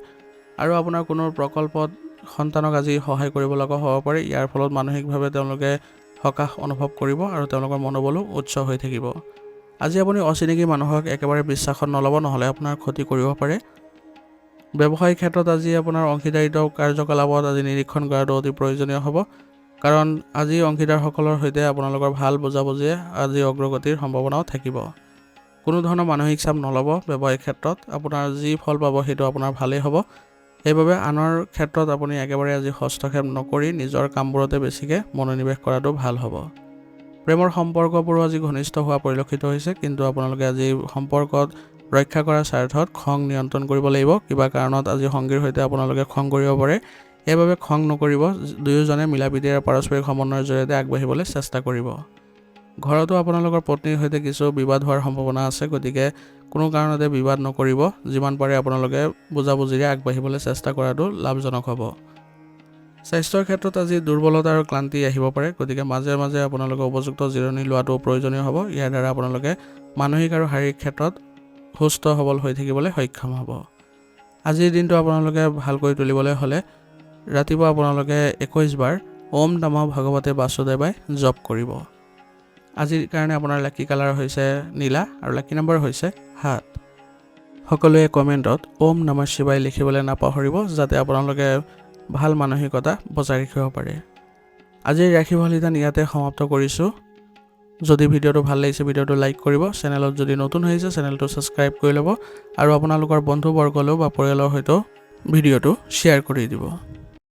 আৰু আপোনাৰ কোনো প্ৰকল্পত সন্তানক আজি সহায় কৰিব লগা হ'ব পাৰে। ইয়াৰ ফলত মানসিকভাৱে তেওঁলোকে সকাহ অনুভৱ কৰিব আৰু তেওঁলোকৰ মনোবলো উচ্চ হৈ থাকিব। আজি আপুনি অচিনাকি মানুহক একেবাৰে বিশ্বাসত নল'ব, নহ'লে আপোনাৰ ক্ষতি কৰিব পাৰে। ব্যৱসায়িক ক্ষেত্ৰত আজি আপোনাৰ অংশীদাৰিত্ব কাৰ্যকলাপত আজি নিৰীক্ষণ কৰাটো অতি প্ৰয়োজনীয় হ'ব, কাৰণ আজি অংশীদাৰসকলৰ সৈতে আপোনালোকৰ ভাল বুজাবুজিয়ে আজি অগ্ৰগতিৰ সম্ভাৱনাও থাকিব। কোনো ধৰণৰ মানসিক চাপ নল'ব। ব্যৱসায়িক ক্ষেত্ৰত আপোনাৰ যি ফল পাব সেইটো আপোনাৰ ভালেই হ'ব। সেইবাবে আনৰ ক্ষেত্ৰত আপুনি একেবাৰে আজি হস্তক্ষেপ নকৰি নিজৰ কামবোৰতে বেছিকৈ মনোনিৱেশ কৰাটো ভাল হ'ব। প্ৰেমৰ সম্পৰ্কবোৰো আজি ঘনিষ্ঠ হোৱা পৰিলক্ষিত হৈছে, কিন্তু আপোনালোকে আজি সম্পৰ্কত ৰক্ষা কৰাৰ স্বাৰ্থত খং নিয়ন্ত্ৰণ কৰিব লাগিব। কিবা কাৰণত আজি সংগীৰ সৈতে আপোনালোকে খং কৰিব পাৰে। সেইবাবে খং নকৰিব। দুয়োজনে মিলাপ্ৰীতিৰে পাৰস্পৰিক সমন্বয়ৰ জৰিয়তে আগবাঢ়িবলৈ চেষ্টা কৰিব। ঘৰতো আপোনালোকৰ পত্নীৰ সৈতে কিছু বিবাদ হোৱাৰ সম্ভাৱনা আছে, গতিকে কোনো কাৰণতে বিবাদ নকৰিব। যিমান পাৰে আপোনালোকে বুজাবুজিৰে আগবাঢ়িবলৈ চেষ্টা কৰাটো লাভজনক হ'ব। স্বাস্থ্যৰ ক্ষেত্ৰত আজি দুৰ্বলতা আৰু ক্লান্তি আহিব পাৰে, গতিকে মাজে মাজে আপোনালোকে উপযুক্ত জিৰণি লোৱাটো প্ৰয়োজনীয় হ'ব। ইয়াৰ দ্বাৰা আপোনালোকে মানসিক আৰু শাৰীৰিক ক্ষেত্ৰত সুস্থ সবল হৈ থাকিবলৈ সক্ষম হ'ব। আজিৰ দিনটো আপোনালোকে ভালকৈ তুলিবলৈ হ'লে ৰাতিপুৱা আপোনালোকে 21 বাৰ ওম নমঃ ভগৱতে বাসুদেৱায় জপ কৰিব। আজিৰ কাৰণে আপোনাৰ লাকি কালাৰ হৈছে নীলা আৰু লাকি নম্বৰ হৈছে 7। সকলোৱে কমেণ্টত ওম নমঃ শিৱায় লিখিবলৈ নাপাহৰিব, যাতে আপোনালোকে ভাল মানসিকতা বজাই ৰাখিব পাৰে। আজিৰ ৰাশিফল নিদান ইয়াতে সমাপ্ত কৰিছোঁ। যদি ভিডিঅ'টো ভাল লাগিছে ভিডিঅ'টো লাইক কৰিব, চেনেলত যদি নতুন হৈছে চেনেলটো ছাবস্ক্ৰাইব কৰি ল'ব আৰু আপোনালোকৰ বন্ধুবৰ্গলৈও বা পৰিয়ালৰ সৈতেও ভিডিঅ'টো শ্বেয়াৰ কৰি দিব।